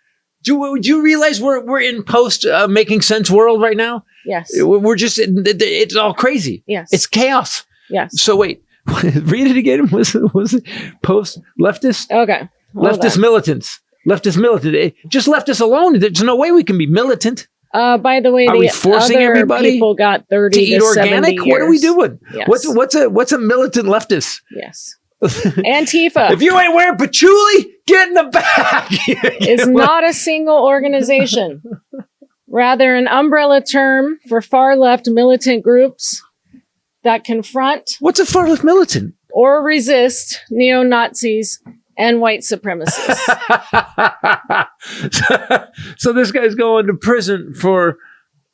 Do you realize we're in post making sense world right now? Yes. We're just, it's all crazy. Yes. It's chaos. Yes. So wait, read it again. Was it post leftist? Okay. Leftist militants. Leftist militant. Just left us alone. There's no way we can be militant. By the way, are we forcing other everybody people got 30 to eat organic? 70 What are we years. doing? Yes. What's a militant leftist? Yes. Antifa. If you ain't wearing patchouli, get in the back. Is not a single organization. Rather, an umbrella term for far left militant groups that confront What's a far left militant? or resist neo-Nazis and white supremacists. So this guy's going to prison for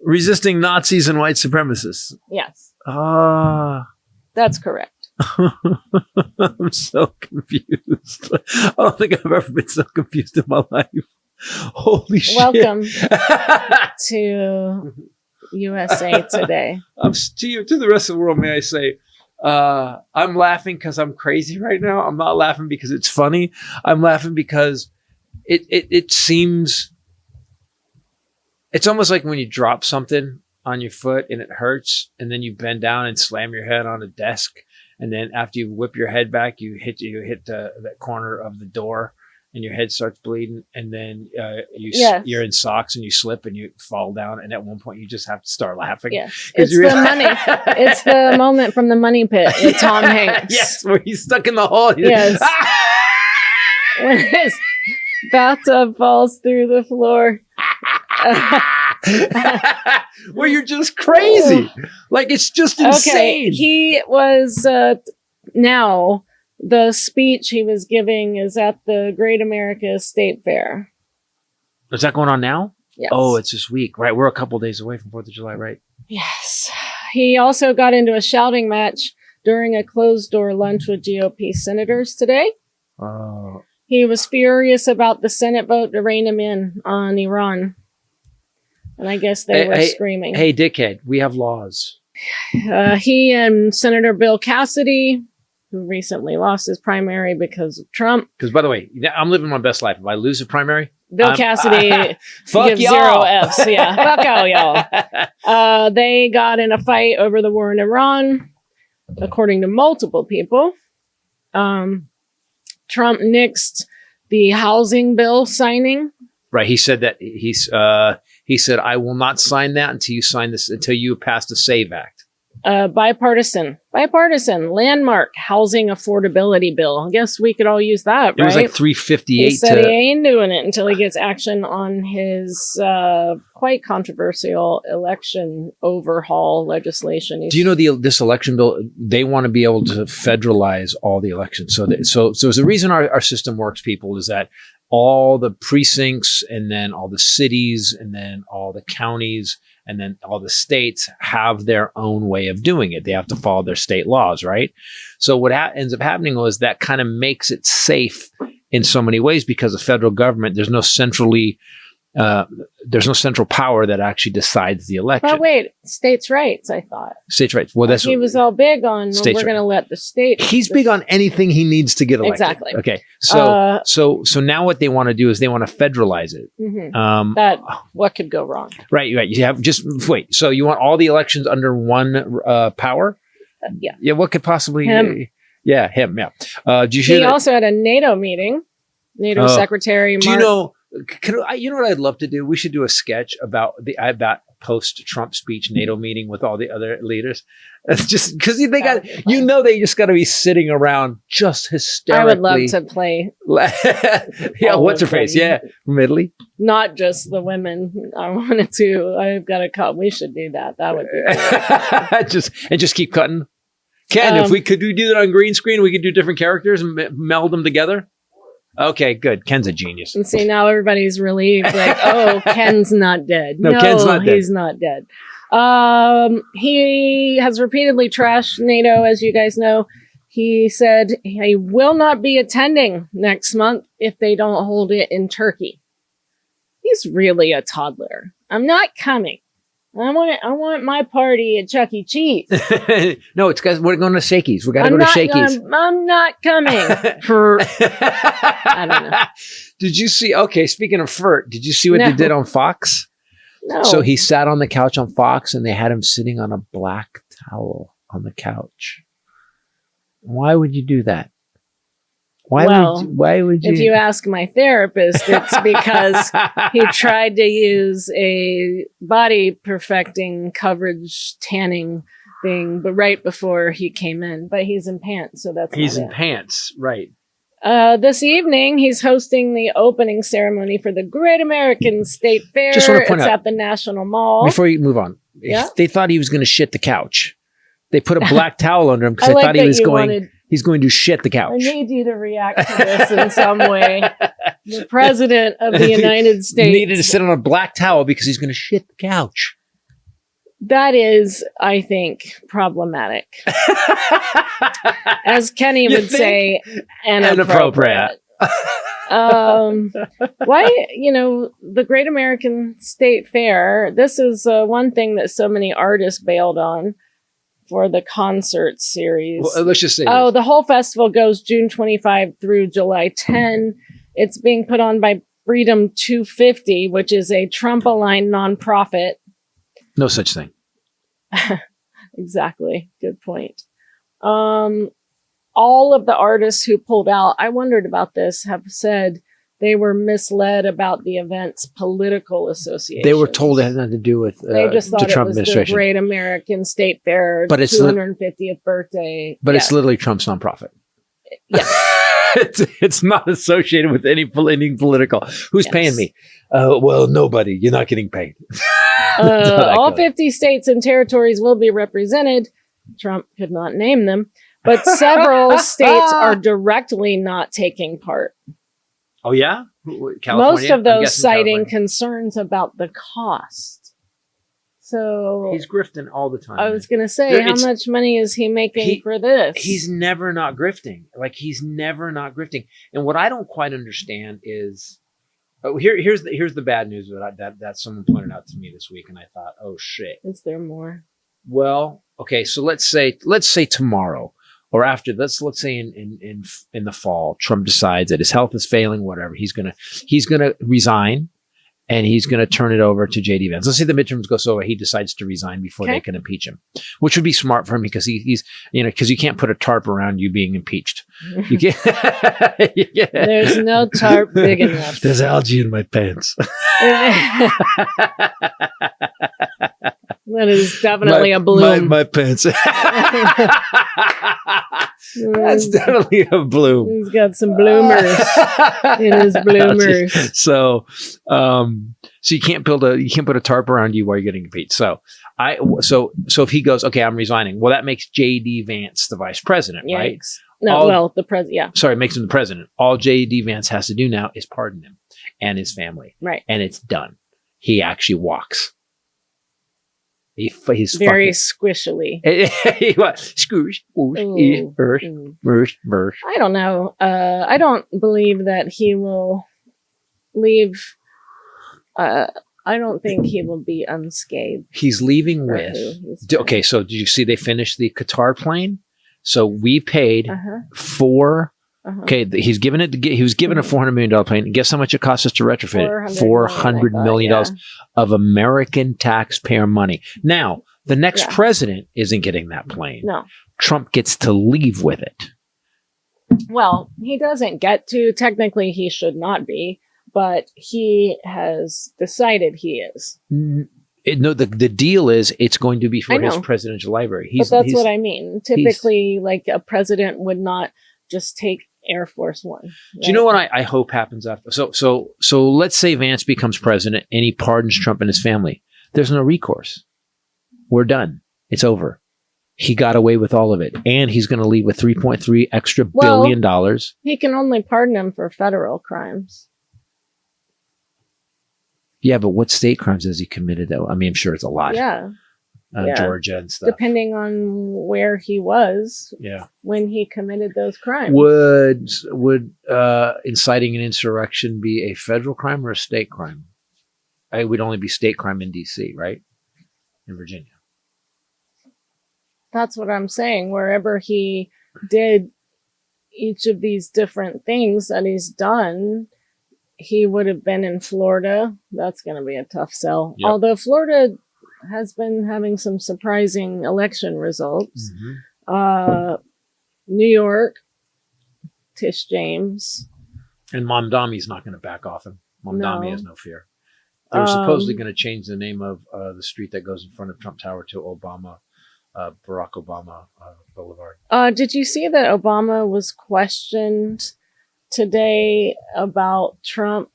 resisting Nazis and white supremacists. Yes, That's correct. I'm so confused. I don't think I've ever been so confused in my life. Holy shit. Welcome to USA Today. To the rest of the world, may I say, I'm laughing because I'm crazy right now. I'm not laughing because it's funny. I'm laughing because it seems, it's almost like when you drop something on your foot and it hurts, and then you bend down and slam your head on a desk, and then after you whip your head back, you hit that corner of the door, and your head starts bleeding, and then you're in socks and you slip and you fall down, and at one point you just have to start laughing. Yes, it's the money. It's the moment from the Money Pit with Tom Hanks. Yes, where he's stuck in the hole. Yes, when his bathtub falls through the floor. Where you're just crazy. Like, it's just insane. Okay, he was now. The speech he was giving is at the Great America State Fair. Is that going on now? Yes. Oh, it's this week, right? We're a couple days away from 4th of July, right? Yes. He also got into a shouting match during a closed-door lunch with GOP senators today. Oh. He was furious about the Senate vote to rein him in on Iran. And I guess they were screaming. Hey, dickhead, we have laws. He and Senator Bill Cassidy, who recently lost his primary because of Trump. Because, by the way, I'm living my best life. If I lose a primary, Bill Cassidy fuck gives y'all. 0 Fs. Yeah, fuck all y'all. They got in a fight over the war in Iran, according to multiple people. Trump nixed the housing bill signing. Right. He said that he said, I will not sign that until you pass the SAVE Act. Bipartisan landmark housing affordability bill. I guess we could all use that, right? It was like 358. He said he ain't doing it until he gets action on his quite controversial election overhaul legislation. Do you know this election bill? They want to be able to federalize all the elections. So the reason our system works, people, is that all the precincts, and then all the cities, and then all the counties, and then all the states have their own way of doing it. They have to follow their state laws, right? So what ends up happening was that kind of makes it safe in so many ways, because the federal government, there's no central power that actually decides the election. But wait, states' rights, I thought. States' rights. Well, that's he was all big on, we're going to let the state. He's big on anything he needs to get elected. Exactly. Okay. So now what they want to do is they want to federalize it. Mm-hmm. What could go wrong? Right. You have wait. So you want all the elections under one power? Yeah. Yeah. What could possibly? Him. Yeah. Him. Yeah. Did you hear he that? also had a NATO meeting. NATO Secretary. Do you know? You know what I'd love to do? We should do a sketch about post-Trump speech NATO meeting with all the other leaders. It's just because they just got to be sitting around just hysterically. I would love to play. Yeah, what's her face? Yeah, from Italy. Not just the women. I wanted to. I've got to cut. We should do that. That would be just keep cutting. Ken, if we could do that on green screen, we could do different characters and meld them together. Okay, good. Ken's a genius. And see, now everybody's relieved. Like, oh, Ken's not dead. No, Ken's not dead. He's not dead. He has repeatedly trashed NATO, as you guys know. He said he will not be attending next month if they don't hold it in Turkey. He's really a toddler. I'm not coming. I want my party at Chuck E. Cheese. No, it's because we're going to Shakey's. We got to go to Shakey's. I'm not coming. I don't know. Did you see? Okay, speaking of FERT, did you see what they did on Fox? No. So he sat on the couch on Fox, and they had him sitting on a black towel on the couch. Why would you do that? Why would you? If you ask my therapist, it's because he tried to use a body perfecting coverage tanning thing, but right before he came in. But he's in pants, so that's he's in pants, right? This evening, he's hosting the opening ceremony for the Great American State Fair. Just want to point it's out, at the National Mall. Before you move on, they thought he was going to shit the couch. They put a black towel under him because they thought he was going. He's going to shit the couch. I need you to react to this in some way. The president of the United States needed to sit on a black towel because he's going to shit the couch. That is, I think, problematic. As Kenny would say, inappropriate. Why, the Great American State Fair, this is one thing that so many artists bailed on for the concert series. Well, let's just say the whole festival goes June 25 through July 10. It's being put on by Freedom 250, which is a Trump-aligned nonprofit. No such thing. Exactly. Good point. All of the artists who pulled out, I wondered about this, have said they were misled about the event's political association. They were told it had nothing to do with they just thought the Trump it was administration. The Great American State Fair, but it's 250th birthday. But it's literally Trump's nonprofit. Yes. it's not associated with anything political. Who's paying me? Well, nobody. You're not getting paid. All 50 states and territories will be represented. Trump could not name them, but several states are directly not taking part. Oh, yeah? California? Most of those citing concerns about the cost. So he's grifting all the time. I was going to say, how much money is he making for this? He's never not grifting. He's never not grifting. And what I don't quite understand is, here's the bad news that someone pointed out to me this week, and I thought, oh shit. Is there more? Well, okay, so let's say tomorrow or after. Let's say in the fall, Trump decides that his health is failing, whatever. He's gonna resign. And he's going to turn it over to J.D. Vance. Let's say the midterms go so he decides to resign before they can impeach him, which would be smart for him because he's because you can't put a tarp around you being impeached. You can't. There's no tarp big enough. There's algae in my pants. That is definitely a bloom. My pants. That's definitely a bloom. He's got some bloomers in his bloomers. So you can't put a tarp around you while you're getting impeached. So if he goes, okay, I'm resigning. Well, that makes J.D. Vance the vice president, right? No, the president. Yeah. Sorry, makes him the president. All J.D. Vance has to do now is pardon him and his family, right? And it's done. He actually walks. He's very squishily. Squish. I don't know. I don't believe that he will leave. I don't think he will be unscathed. He's leaving with. Okay, so did you see they finished the Qatar plane? So we paid for. Okay, he was given a $400 million plane. Guess how much it cost us to retrofit it? $400 million of American taxpayer money. Now, the next president isn't getting that plane. No. Trump gets to leave with it. Well, he doesn't get to. Technically, he should not be, but he has decided he is. No, the deal is it's going to be for his presidential library. But that's what I mean. Typically, like a president would not just take Air Force One. Right? Do you know what I hope happens after? So let's say Vance becomes president and he pardons Trump and his family. There's no recourse. We're done. It's over. He got away with all of it, and he's going to leave with $3.3 extra billion. He can only pardon him for federal crimes. Yeah, but what state crimes has he committed? Though I mean, I'm sure it's a lot. Yeah. Georgia and stuff. Depending on where he was when he committed those crimes. Would inciting an insurrection be a federal crime or a state crime? It would only be state crime in D.C., right? In Virginia. That's what I'm saying. Wherever he did each of these different things that he's done, he would have been in Florida. That's going to be a tough sell. Yep. Although Florida has been having some surprising election results. New York, Tish James. And Mamdami's not going to back off him. Mamdami No. has no fear. They were supposedly going to change the name of the street that goes in front of Trump Tower to Barack Obama Boulevard. Did you see that Obama was questioned today about Trump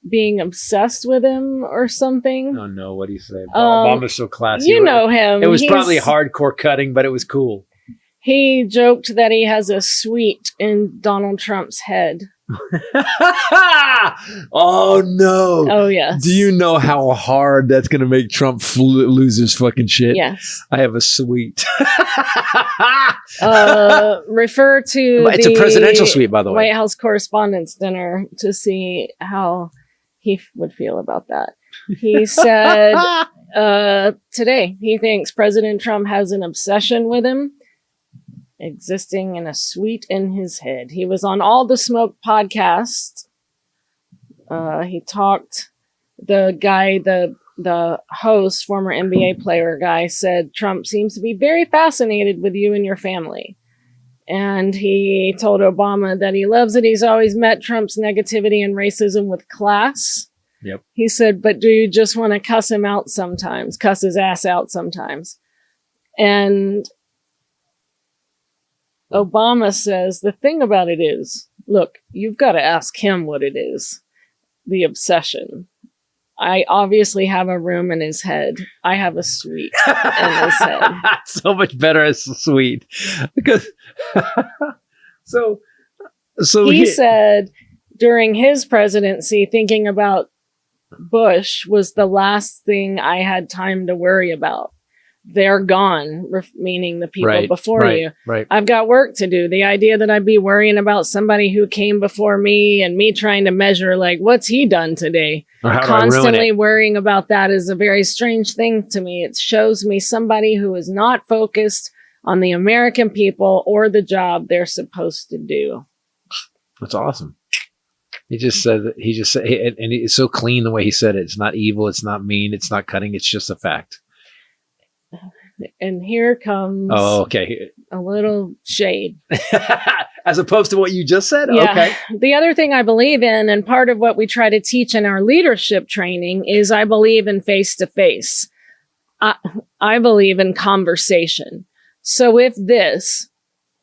being obsessed with him or something? Oh no, what do you say? Obama's so classy. You know him. It was probably hardcore cutting, but it was cool. He joked that he has a suite in Donald Trump's head. Oh no! Oh yes. Do you know how hard that's going to make Trump lose his fucking shit? Yes. I have a suite. Refer to It's a presidential suite, by the way. White House Correspondents' Dinner to see how he would feel about that. He said today he thinks President Trump has an obsession with him, existing in a suite in his head. He was on All the Smoke podcast. He talked, the guy, the host, former NBA player guy, said Trump seems to be very fascinated with you and your family. And he told Obama that he loves it. He's always met Trump's negativity and racism with class. Yep. He said, but do you just want to cuss him out sometimes? Cuss his ass out sometimes? And Obama says, the thing about it is, look, you've got to ask him what it is. The obsession. I obviously have a room in his head. I have a suite in his head. So much better as a suite. Because so he said during his presidency, thinking about Bush was the last thing I had time to worry about. They're gone, meaning the people before you. Right. I've got work to do. The idea that I'd be worrying about somebody who came before me and me trying to measure, like, what's he done today? Or how do I Constantly ruin it? worrying about that is a very strange thing to me. It shows me somebody who is not focused on the American people or the job they're supposed to do. That's awesome. He just said, and it's so clean the way he said it. It's not evil. It's not mean. It's not cutting. It's just a fact. And here comes okay. a little shade. As opposed to what you just said? Yeah. Okay. The other thing I believe in, and part of what we try to teach in our leadership training, is I believe in face-to-face. I believe in conversation. So if this,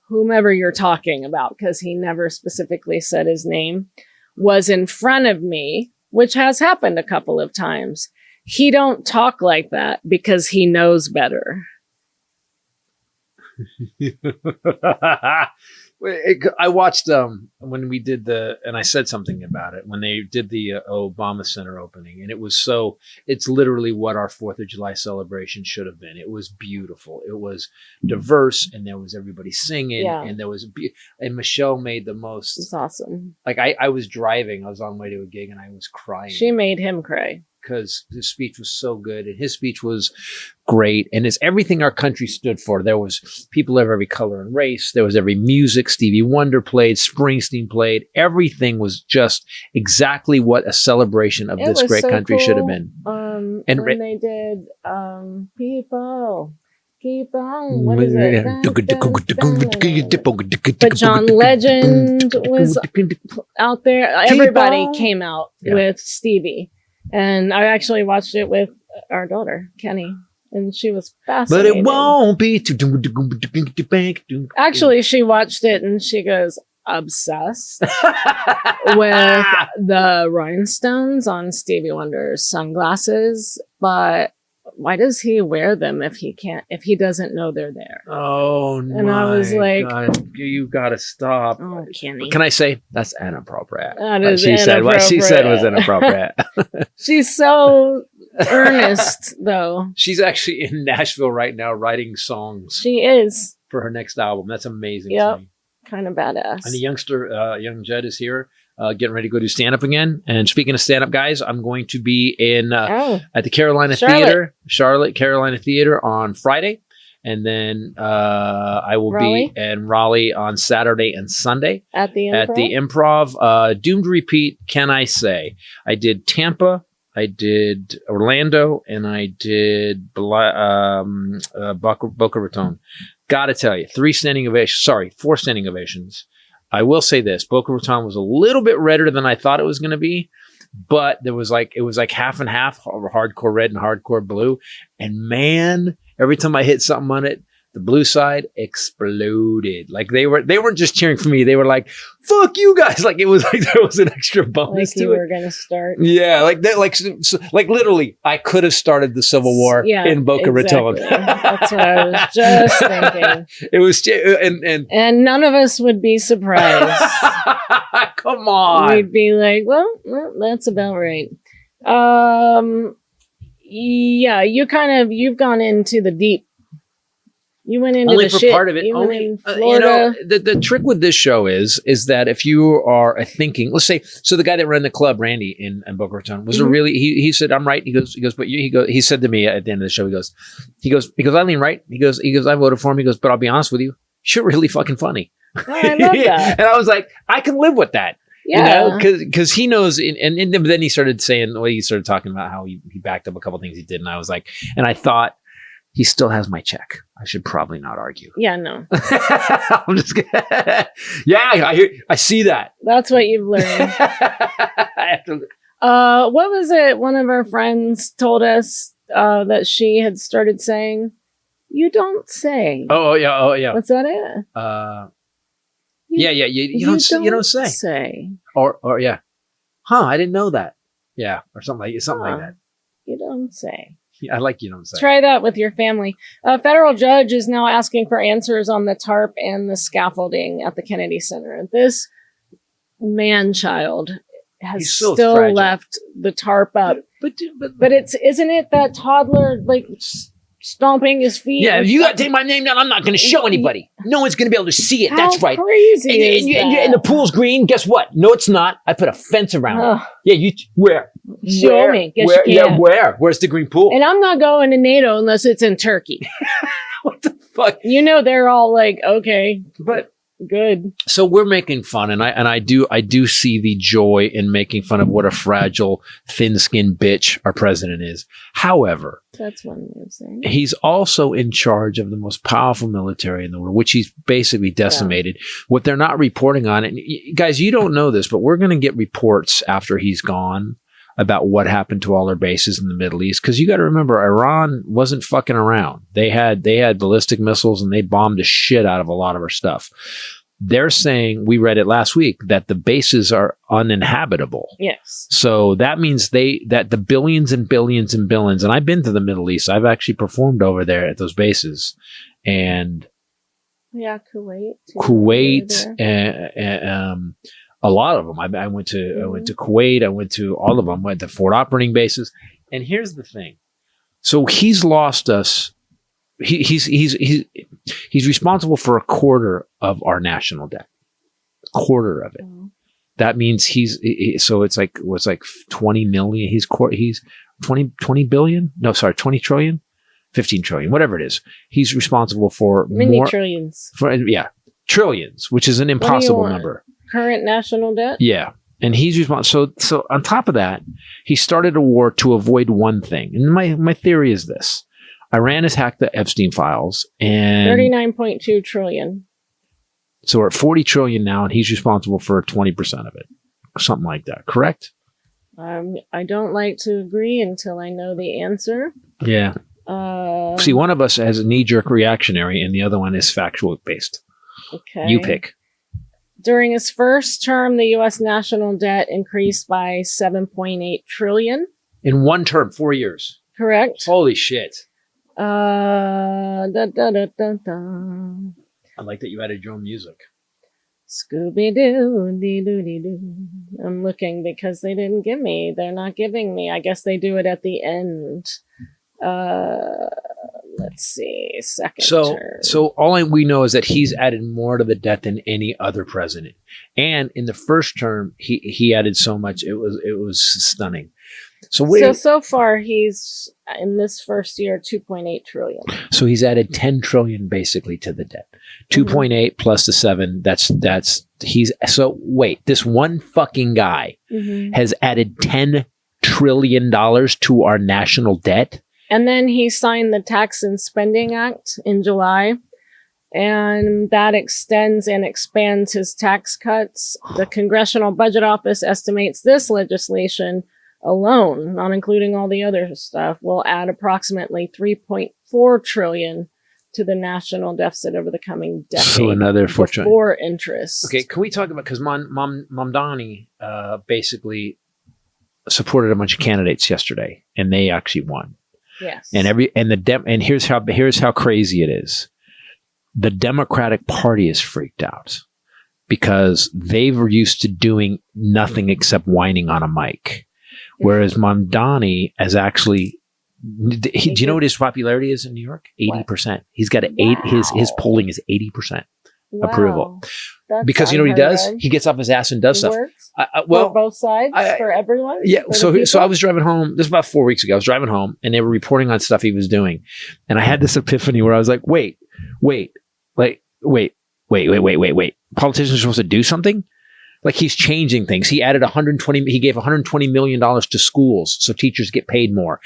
whomever you're talking about, because he never specifically said his name, was in front of me, which has happened a couple of times, he don't talk like that because he knows better. I watched when we did and I said something about it, when they did the Obama Center opening, and it's literally what our 4th of July celebration should have been. It was beautiful. It was diverse, and there was everybody singing, and there was, and Michelle made the most. It's awesome. Like I was driving, I was on my way to a gig, and I was crying. She made him cry. Because his speech was so good, and his speech was great, and it's everything our country stood for. There was people of every color and race. There was every music. Stevie Wonder played, Springsteen played. Everything was just exactly what a celebration of this great country should have been. And when they did People Keep On, what is it? But John Legend was out there. Everybody came out with Stevie. And I actually watched it with our daughter, Kenny, and she was fascinated. But it won't be. Actually, she watched it and she goes, obsessed with the rhinestones on Stevie Wonder's sunglasses. But why does he wear them if he doesn't know they're there? Oh, no. And I was like, God, you got to stop. Oh, Kenny. Can I say that's inappropriate? That is What she said was inappropriate. She's so earnest, though. She's actually in Nashville right now writing songs. She is. For her next album. That's amazing. Yep. To me. Kind of badass. And the young Jed is here. Getting ready to go do stand-up again. And speaking of stand-up, guys, I'm going to be at the Carolina Theater, Charlotte Carolina Theater on Friday. And then I will Raleigh? be in Raleigh on Saturday and Sunday At the Improv? at the Improv. Doomed to repeat, can I say? I did Tampa, I did Orlando, and I did Boca Raton. Gotta tell you, 4 standing ovations. I will say this, Boca Raton was a little bit redder than I thought it was going to be, but it was like half and half, hardcore red and hardcore blue. And man, every time I hit something on it, the blue side exploded. Like they weren't just cheering for me. They were like, "Fuck you guys!" Like it was like there was an extra bonus Like to you it. were gonna start. Yeah, like that. Like literally, I could have started the Civil War in Boca Raton. That's what I was just thinking. It was And none of us would be surprised. Come on. We'd be like, well, that's about right. Yeah, you've gone into the deep. You went into only the for shit. part of it. You went Only in Florida. the trick with this show is that if you are thinking, let's say, so the guy that ran the club, Randy in Boca Raton, was a really he said, "I'm right." He goes, but he said to me at the end of the show, he goes, I lean right. He goes, I voted for him. He goes, but I'll be honest with you, you're really fucking funny. Oh, I love that. And I was like, I can live with that. Yeah, because he knows, and then he started saying, he started talking about how he backed up a couple things he did, and I was like, and I thought, he still has my check. I should probably not argue. Yeah, no. I'm just kidding. Yeah, I see that. That's what you've learned. I have to. What was it? One of our friends told us that she had started saying, "You don't say." Oh yeah. What's that? It? You don't say. Say. Or yeah. Huh? I didn't know that. Yeah, or something like that. You don't say. I like you don't say. Try that with your family. A federal judge is now asking for answers on the tarp and the scaffolding at the Kennedy Center. This man-child has so still fragile. left the tarp up. But isn't it that toddler like stomping his feet? yeah, you got to take my name down. I'm not going to show anybody. No one's going to be able to see it. How That's right. crazy is that? And the pool's green. Guess what? No, it's not. I put a fence around it. Ugh. Yeah, where? Show me. Guess Where? you Yeah, can. where? Where's the green pool? And I'm not going to NATO unless it's in Turkey. What the fuck? You know, they're all like, okay, But good. so we're making fun, and I do see the joy in making fun of what a fragile, thin-skinned bitch our president is. However, That's one way of saying it. he's also in charge of the most powerful military in the world, which he's basically decimated. What they're not reporting on, and guys, you don't know this, but we're going to get reports after he's gone about what happened to all their bases in the Middle East. Because you got to remember, Iran wasn't fucking around. They had ballistic missiles, and they bombed the shit out of a lot of our stuff. They're saying, we read it last week, that the bases are uninhabitable. Yes. So that means that the billions and billions and billions, and I've been to the Middle East. I've actually performed over there at those bases, and Yeah, Kuwait. too. Kuwait, There. a lot of them. I went to Kuwait. I went to all of them. Went to Fort operating bases. And here's the thing. So he's lost us. He's responsible for a quarter of our national debt. A quarter of it. Oh. That means so it's like 20 million. He's 20 billion. No, sorry, 20 trillion, 15 trillion, whatever it is. He's responsible for Many more trillions. trillions, which is an impossible number. Current national debt? Yeah. And he's responsible. So on top of that, he started a war to avoid one thing. And my theory is this. Iran has hacked the Epstein files, and 39.2 trillion. so we're at 40 trillion now, and he's responsible for 20% of it. Something like that. Correct? I don't like to agree until I know the answer. Yeah. See, one of us has a knee-jerk reactionary, and the other one is factual-based. Okay. You pick. During his first term, the U.S. national debt increased by 7.8 trillion. In one term, 4 years. Correct. Holy shit. Da, da, da, da, da. I like that you added your own music. Scooby-Doo, dee-doo-dee-doo. I'm looking because they didn't give me. They're not giving me. I guess they do it at the end. Let's see. Second term. So all we know is that he's added more to the debt than any other president. And in the first term, he added so much. It was stunning. So So far he's in this first year, 2.8 trillion. So he's added 10 trillion basically to the debt. 2.8 plus the 7. So wait, this one fucking guy has added $10 trillion to our national debt. And then he signed the Tax and Spending Act in July. And that extends and expands his tax cuts. The Congressional Budget Office estimates this legislation alone, not including all the other stuff, will add approximately 3.4 trillion to the national deficit over the coming decade. So another 4 trillion. Before interest. Okay, can we talk about, because Mamdani basically supported a bunch of candidates yesterday, and they actually won. Yes. And here's how crazy it is. The Democratic Party is freaked out because they were used to doing nothing except whining on a mic. Whereas Mamdani has actually, do you know what his popularity is in New York? 80%. He's got his polling is 80% approval. That's because you know what he does? He gets off his ass and does stuff. Well, for both sides, for everyone. Yeah. So I was driving home. This was about 4 weeks ago. I was driving home, and they were reporting on stuff he was doing, and I had this epiphany where I was like, wait. Politicians are supposed to do something? Like, he's changing things. He gave $120 million to schools so teachers get paid more.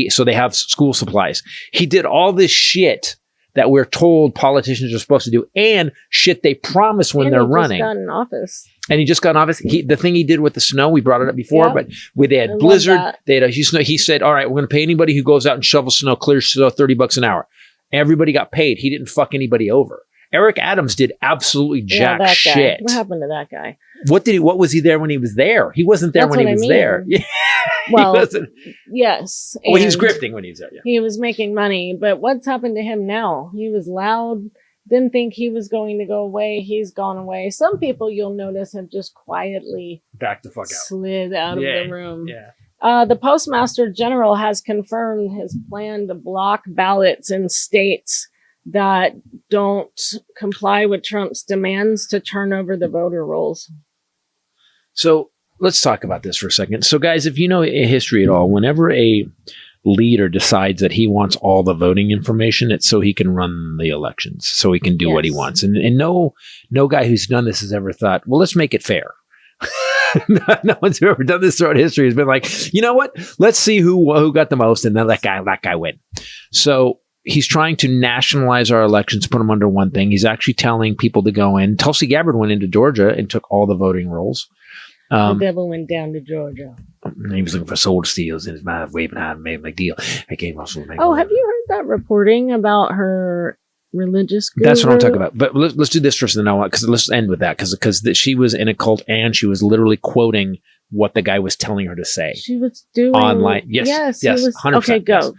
So they have school supplies. He did all this shit that we're told politicians are supposed to do, and shit they promise when they're running. And he just got in office. And he just got in office. The thing he did with the snow, we brought it up before, but they had blizzard, they had a huge snow. He said, all right, we're going to pay anybody who goes out and shovels snow, clears snow, $30 an hour. Everybody got paid. He didn't fuck anybody over. Eric Adams did absolutely jack shit. What happened to that guy? What was he there when he was there? He wasn't there when he was there. Well, yes. Well, he was grifting when he was there. Yeah. He was making money, but what's happened to him now? He was loud, didn't think he was going to go away. He's gone away. Some people you'll notice have just quietly back the fuck out, slid out of the room. Yeah. The Postmaster General has confirmed his plan to block ballots in states that don't comply with Trump's demands to turn over the voter rolls. So let's talk about this for a second. So guys, if you know history at all, whenever a leader decides that he wants all the voting information, it's so he can run the elections, so he can do what he wants. And no guy who's done this has ever thought, well, let's make it fair. No one's ever done this throughout history has been like, you know what? Let's see who got the most, and then that guy win. So he's trying to nationalize our elections, put them under one thing. He's actually telling people to go in. Tulsi Gabbard went into Georgia and took all the voting rolls. The devil went down to Georgia. He was looking for sword steals in his mouth, waving out and made a big deal. I came also. Oh, have you heard that reporting about her religious guru? That's what I'm talking about. But let's do this first, and then because let's end with that because she was in a cult and she was literally quoting what the guy was telling her to say. She was doing online. Yes. 100%. Okay, go.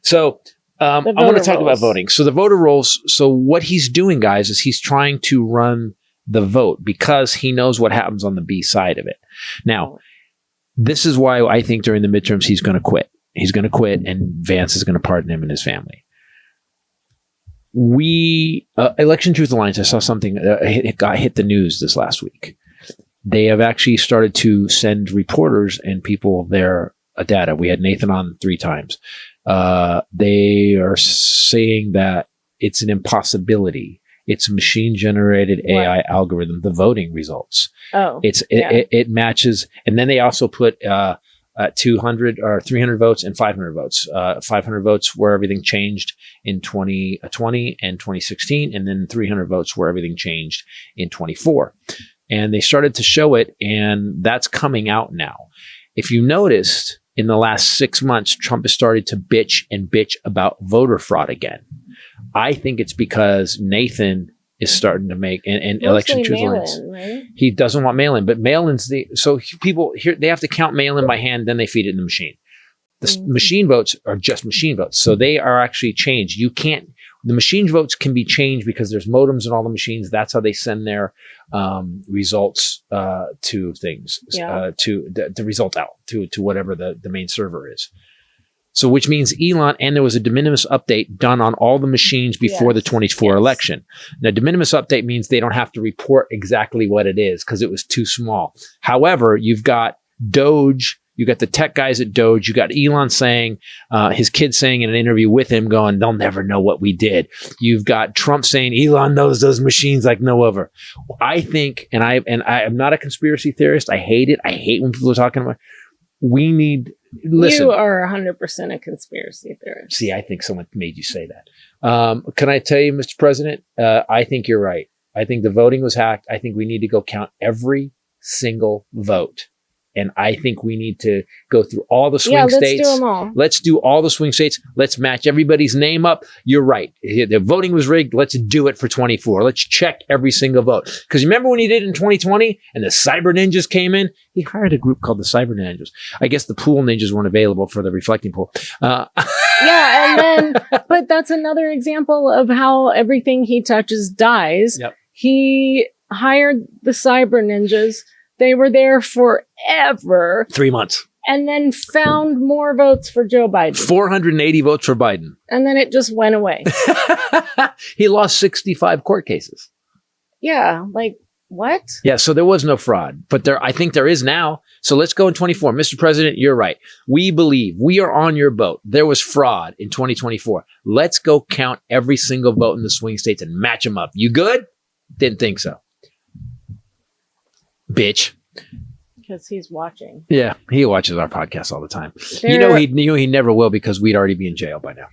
So. I want to talk about voting. So the voter rolls. So what he's doing, guys, is he's trying to run the vote because he knows what happens on the B side of it. Now, this is why I think during the midterms he's going to quit. He's going to quit, and Vance is going to pardon him and his family. Election Truth Alliance. I saw something. It hit the news this last week. They have actually started to send reporters and people their data. We had Nathan on 3 times. They are saying that it's an impossibility. It's a machine-generated AI algorithm, the voting results. Oh, it matches. And then they also put 200 or 300 votes and 500 votes. 500 votes where everything changed in 2020 and 2016, and then 300 votes where everything changed in 24. And they started to show it, and that's coming out now. If you noticed, in the last 6 months, Trump has started to bitch about voter fraud again. I think it's because Nathan is starting to make and election truth lines. Right? He doesn't want mail-in, but mail-in's so people here, they have to count mail-in by hand, then they feed it in the machine. The machine votes are just machine votes. So they are actually changed. The machine votes can be changed because there's modems in all the machines. That's how they send their results to things, to the result out to whatever the main server is. So which means Elon, and there was a de minimis update done on all the machines before the 24 election. Now, de minimis update means they don't have to report exactly what it is because it was too small. However, you've got Doge You got the tech guys at Doge. You got Elon saying, his kid saying in an interview with him, going, they'll never know what we did. You've got Trump saying Elon knows those machines like no other. I think, and I am not a conspiracy theorist. I hate it. I hate when people are talking about. We need. Listen. You are 100% a conspiracy theorist. See, I think someone made you say that. Can I tell you, Mr. President? I think you're right. I think the voting was hacked. I think we need to go count every single vote. And I think we need to go through all the swing states. Let's do them all. Let's do all the swing states. Let's match everybody's name up. You're right. The voting was rigged. Let's do it for 24. Let's check every single vote. Because remember when he did it in 2020 and the cyber ninjas came in? He hired a group called the cyber ninjas. I guess the pool ninjas weren't available for the reflecting pool. Yeah, and then, but that's another example of how everything he touches dies. Yep. He hired the cyber ninjas. They were there forever. 3 months. And then found more votes for Joe Biden. 480 votes for Biden. And then it just went away. He lost 65 court cases. Yeah, like, what? Yeah, so there was no fraud. But I think there is now. So let's go in 24. Mr. President, you're right. We believe, we are on your boat. There was fraud in 2024. Let's go count every single vote in the swing states and match them up. You good? Didn't think so. Bitch. Because he's watching. Yeah, he watches our podcast all the time. You know he never will because we'd already be in jail by now.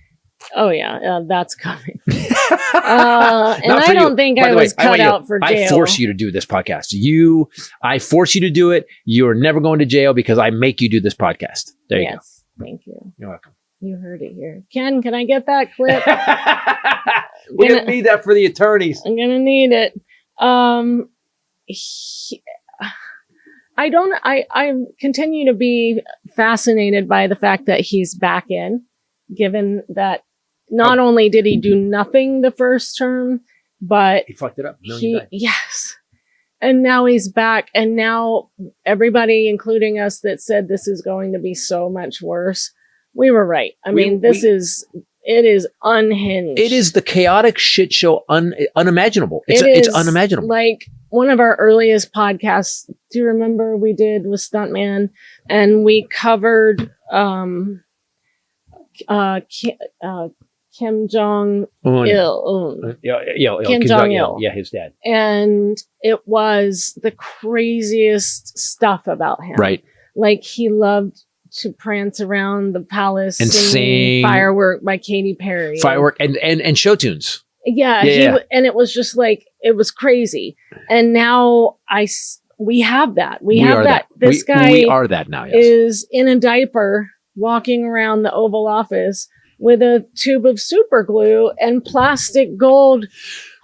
Oh yeah, that's coming. And I don't think I was cut out for jail. I force you to do this podcast. I force you to do it. You're never going to jail because I make you do this podcast. There you go. Yes, thank you. You're welcome. You heard it here. Ken, can I get that clip? We're gonna need that for the attorneys. I'm gonna need it. I continue to be fascinated by the fact that he's back in, given that not only did he do nothing the first term, but he fucked it up. Yes. And now he's back. And now everybody, including us, that said this is going to be so much worse, we were right. I mean, it is unhinged. It is the chaotic shit show unimaginable. It's unimaginable. Like one of our earliest podcasts, do you remember we did with Stuntman? And we covered Kim Jong-il. Kim Jong-il. Yeah, his dad. And it was the craziest stuff about him. Right. Like he loved to prance around the palace and sing Firework by Katy Perry. Firework and show tunes. Yeah. And it was just like, it was crazy. And now we have that. We have that. This guy we are that now, yes. Is in a diaper walking around the Oval Office with a tube of super glue and plastic gold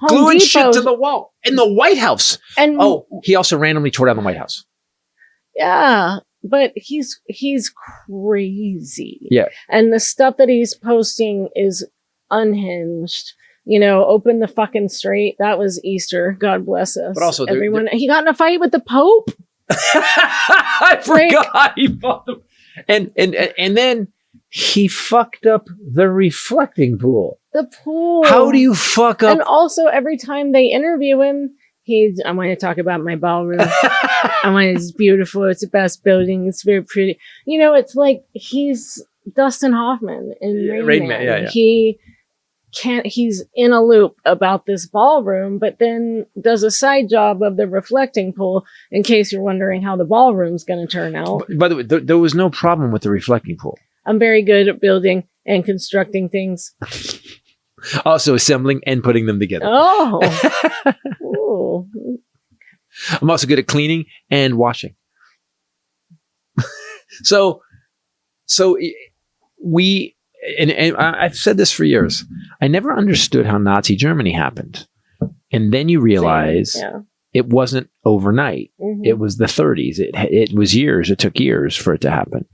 gluing shit to the wall in the White House. And he also randomly tore down the White House. Yeah. But he's crazy. Yeah. And the stuff that he's posting is unhinged. You know, open the fucking straight. That was Easter. God bless us. But also, everyone. He got in a fight with the Pope. I forgot he fought him. And then he fucked up the reflecting pool. The pool. How do you fuck up? And also, every time they interview him, I want to talk about my ballroom. It's beautiful. It's the best building. It's very pretty. You know, it's like he's Dustin Hoffman in Rain Man. Yeah. He's in a loop about this ballroom, but then does a side job of the reflecting pool in case you're wondering how the ballroom's going to turn out. By the way, there was no problem with the reflecting pool. I'm very good at building and constructing things. Also assembling and putting them together. Oh. Ooh. I'm also good at cleaning and washing. So we, and I've said this for years. I never understood how Nazi Germany happened. And then you realize it wasn't overnight. Mm-hmm. It was the 30s. It was years. It took years for it to happen.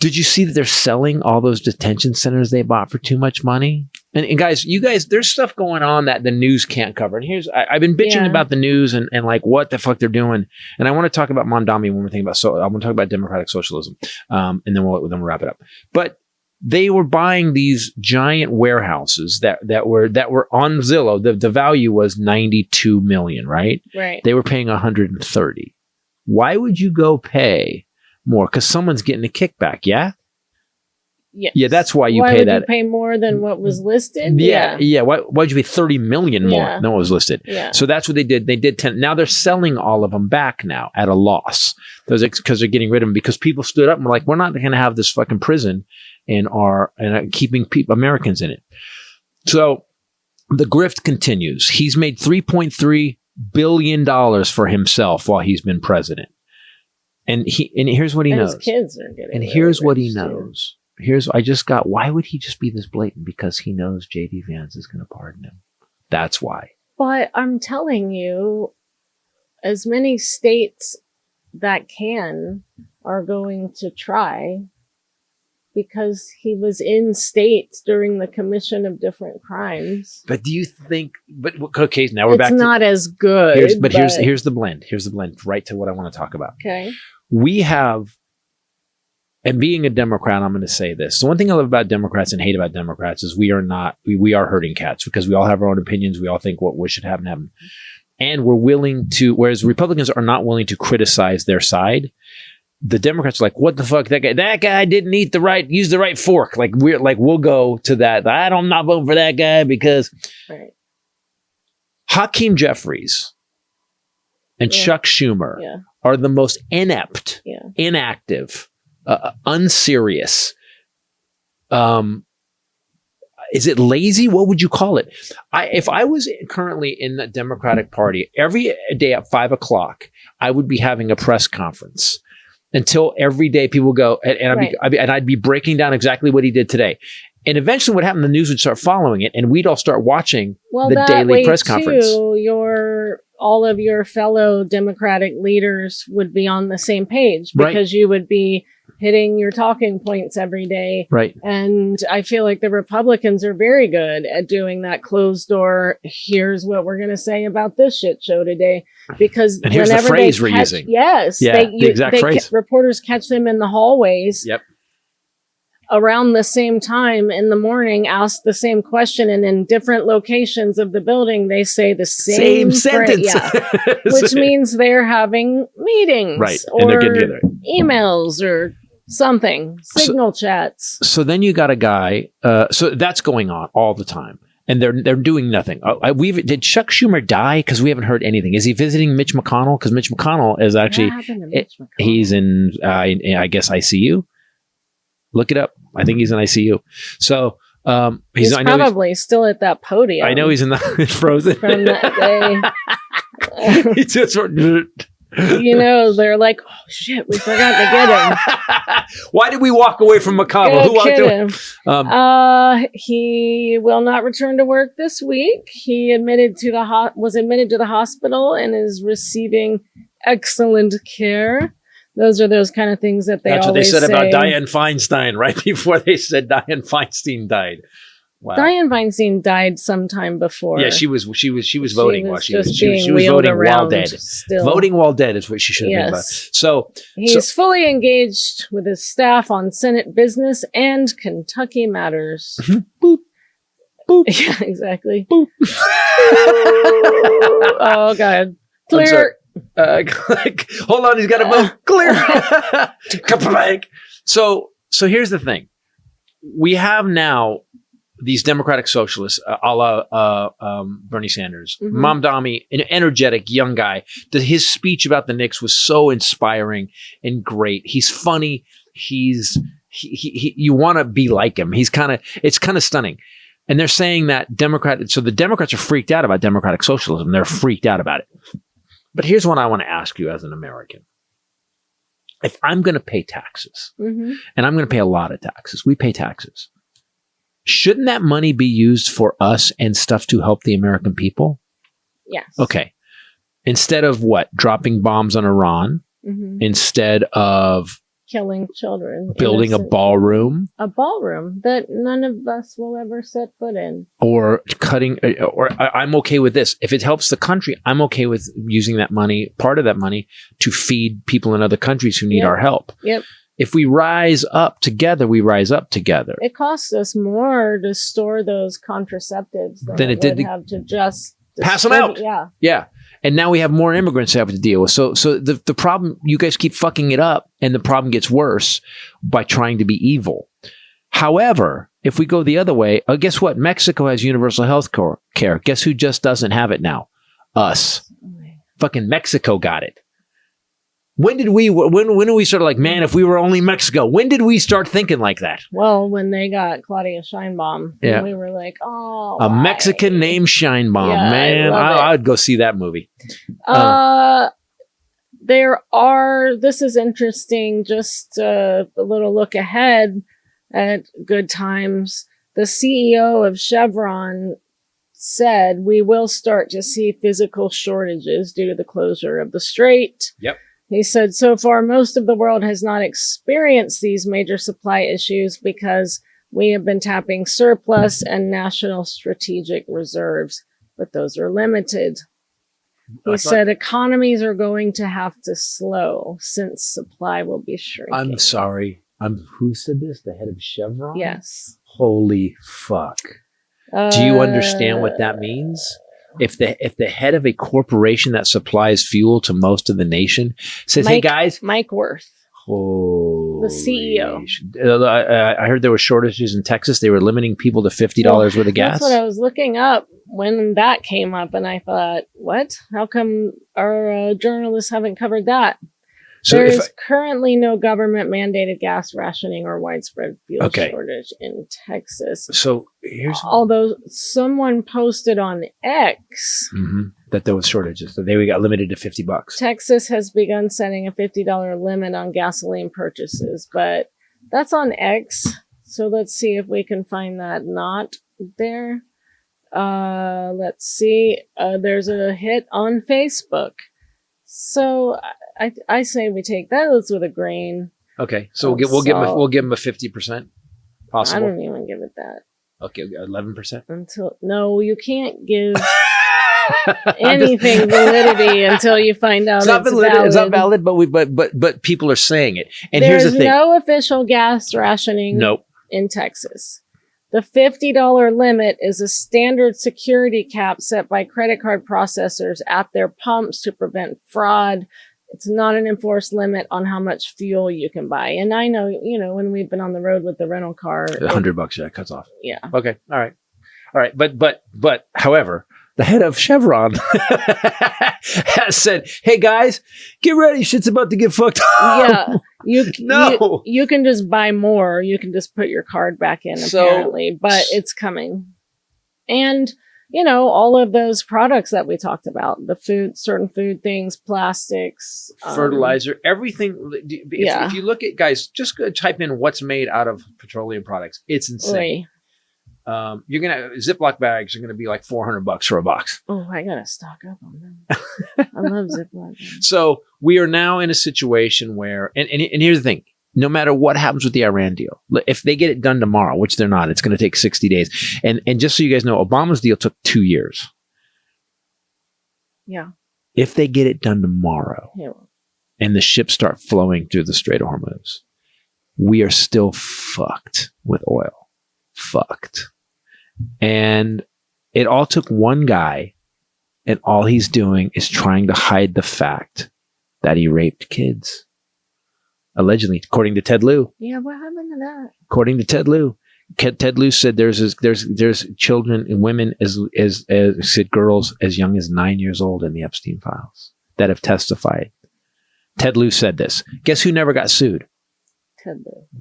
Did you see that they're selling all those detention centers they bought for too much money? And guys, there's stuff going on that the news can't cover. And I've been bitching about the news and like what the fuck they're doing. And I want to talk about Mondami when we're thinking about, I want to talk about democratic socialism. And then we'll wrap it up. But they were buying these giant warehouses that were on Zillow. The value was 92 million, right? Right. They were paying 130. Why would you go pay more because someone's getting a kickback. Yeah. Yes. Yeah, that's why you why pay would that. You pay more than what was listed? Yeah. Why'd you pay 30 million more than what was listed? Yeah. So that's what they did. They did 10. Now they're selling all of them back now at a loss. Because they're getting rid of them because people stood up and were like, we're not going to have this fucking prison and keeping Americans in it. So the grift continues. He's made $3.3 billion for himself while he's been president. And here's what he knows. His kids are getting. And here's what he knows. Why would he just be this blatant? Because he knows J.D. Vance is going to pardon him. That's why. But I'm telling you, as many states that are going to try, because he was in states during the commission of different crimes. But do you think, okay, now we're back to. It's not as good. Here's the blend. Here's the blend right to what I want to talk about. Okay. We have, and being a Democrat, I'm going to say this. The one thing I love about Democrats and hate about Democrats is we are herding cats because we all have our own opinions. We all think what should happen. And we're willing to, whereas Republicans are not willing to criticize their side. The Democrats are like, what the fuck? That guy didn't use the right fork. Like we'll go to that. I'm not voting for that guy because right. Hakeem Jeffries and Chuck Schumer are the most inept, inactive, unserious. Is it lazy? What would you call it? If I was currently in the Democratic Party, every day at 5:00, I would be having a press conference until every day people go, and I'd be breaking down exactly what he did today. And eventually what happened, the news would start following it and we'd all start watching the daily press conference. All of your fellow Democratic leaders would be on the same page because you would be hitting your talking points every day. Right. And I feel like the Republicans are very good at doing that closed door. Here's what we're going to say about this shit show today. Because and here's the phrase we're using. Yes. Yeah, the exact phrase. Reporters catch them in the hallways. Yep. Around the same time in the morning, ask the same question, and in different locations of the building, they say the same sentence. Which means they're having meetings, right? Or and they're getting together. Emails or something, signal chats. So then you got a guy. So that's going on all the time, and they're doing nothing. Did Chuck Schumer die? Because we haven't heard anything. Is he visiting Mitch McConnell? Because Mitch McConnell is actually he's in I guess ICU. Look it up. I think he's in ICU. So he's probably still at that podium. I know he's in the frozen from that day. He just, they're like, oh shit, we forgot to get him. Why did we walk away from McConnell? Who walked away? He will not return to work this week. He was admitted to the hospital and is receiving excellent care. Those are those kind of things that That's what they said say. About Dianne Feinstein right before they said Dianne Feinstein died. Wow. Dianne Feinstein died sometime before. Yeah, she was voting while she was voting while dead. Still. Voting while dead is what she should have been about. So he's fully engaged with his staff on Senate business and Kentucky matters. Boop. Boop. Yeah, exactly. Boop. Oh God. Clear. Hold on, he's got to move. Clear. So here's the thing. We have now these democratic socialists, a la Bernie Sanders, Mamdani, an energetic young guy. His speech about the Knicks was so inspiring and great. He's funny. You want to be like him. It's kind of stunning. And they're saying that so the Democrats are freaked out about democratic socialism. They're freaked out about it. But here's what I want to ask you as an American. If I'm going to pay taxes, and I'm going to pay a lot of taxes, we pay taxes. Shouldn't that money be used for us and stuff to help the American people? Yes. Okay. Instead of what? Dropping bombs on Iran? Instead of killing children. Building a ballroom. A ballroom that none of us will ever set foot in. Or cutting, or I'm okay with this. If it helps the country, I'm okay with using that money, part of that money, to feed people in other countries who need our help. Yep. If we rise up together, we rise up together. It costs us more to store those contraceptives than it did to have to just pass them out. Yeah. Yeah. And now we have more immigrants to have to deal with. So the problem, you guys keep fucking it up, and the problem gets worse by trying to be evil. However, if we go the other way, guess what? Mexico has universal health care. Guess who just doesn't have it now? Us. Fucking Mexico got it. When did we sort of like, man, if we were only Mexico, when did we start thinking like that? Well, when they got Claudia Scheinbaum, yeah. we were like, oh. A Mexican named Scheinbaum. Yeah, man, I'd go see that movie. This is interesting, just a little look ahead at good times. The CEO of Chevron said we will start to see physical shortages due to the closure of the strait. Yep. He said, so far, most of the world has not experienced these major supply issues because we have been tapping surplus and national strategic reserves, but those are limited. He said economies are going to have to slow since supply will be shrinking. I'm sorry. Who said this? The head of Chevron? Yes. Holy fuck. Do you understand what that means? If the head of a corporation that supplies fuel to most of the nation says, hey guys. Mike Wirth. The CEO. I heard there were shortages in Texas. They were limiting people to $50 worth of gas. That's what I was looking up when that came up. And I thought, what? How come our journalists haven't covered that? So there's currently no government mandated gas rationing or widespread fuel shortage in Texas. So although someone posted on X that there was shortages, that they got limited to $50. Texas has begun setting a $50 limit on gasoline purchases, but that's on X. So let's see if we can find that not there. Let's see. There's a hit on Facebook. So I say we take those with a grain. Okay, so we'll give them a 50% possible. I don't even give it that. Okay, 11%. No, you can't give anything validity until you find out it's valid. It's not valid, but people are saying it. And There's here's the thing: no official gas rationing. In Texas. The $50 limit is a standard security cap set by credit card processors at their pumps to prevent fraud. It's not an enforced limit on how much fuel you can buy. And I know, when we've been on the road with the rental car, $100, yeah, cuts off. Yeah. Okay. All right. But however, the head of Chevron has said, hey guys, get ready. Shit's about to get fucked up. Yeah. You can just buy more. You can just put your card back in, apparently, but it's coming. And, all of those products that we talked about, the certain food things, plastics, fertilizer, everything. If you look at, guys, just go type in what's made out of petroleum products. It's insane. You're gonna Ziploc bags are gonna be like $400 for a box. Oh, I gotta stock up on them. I love Ziploc bags. So we are now in a situation where, and here's the thing: no matter what happens with the Iran deal, if they get it done tomorrow, which they're not, it's going to take 60 days. And just so you guys know, Obama's deal took 2 years. Yeah. If they get it done tomorrow, and the ships start flowing through the Strait of Hormuz, we are still fucked with oil. Fucked. And it all took one guy, and all he's doing is trying to hide the fact that he raped kids. Allegedly, according to Ted Lieu. Yeah, what happened to that? According to Ted Lieu. Ted Lieu said there's children and women as said girls as young as 9 years old in the Epstein files that have testified. Ted Lieu said this. Guess who never got sued?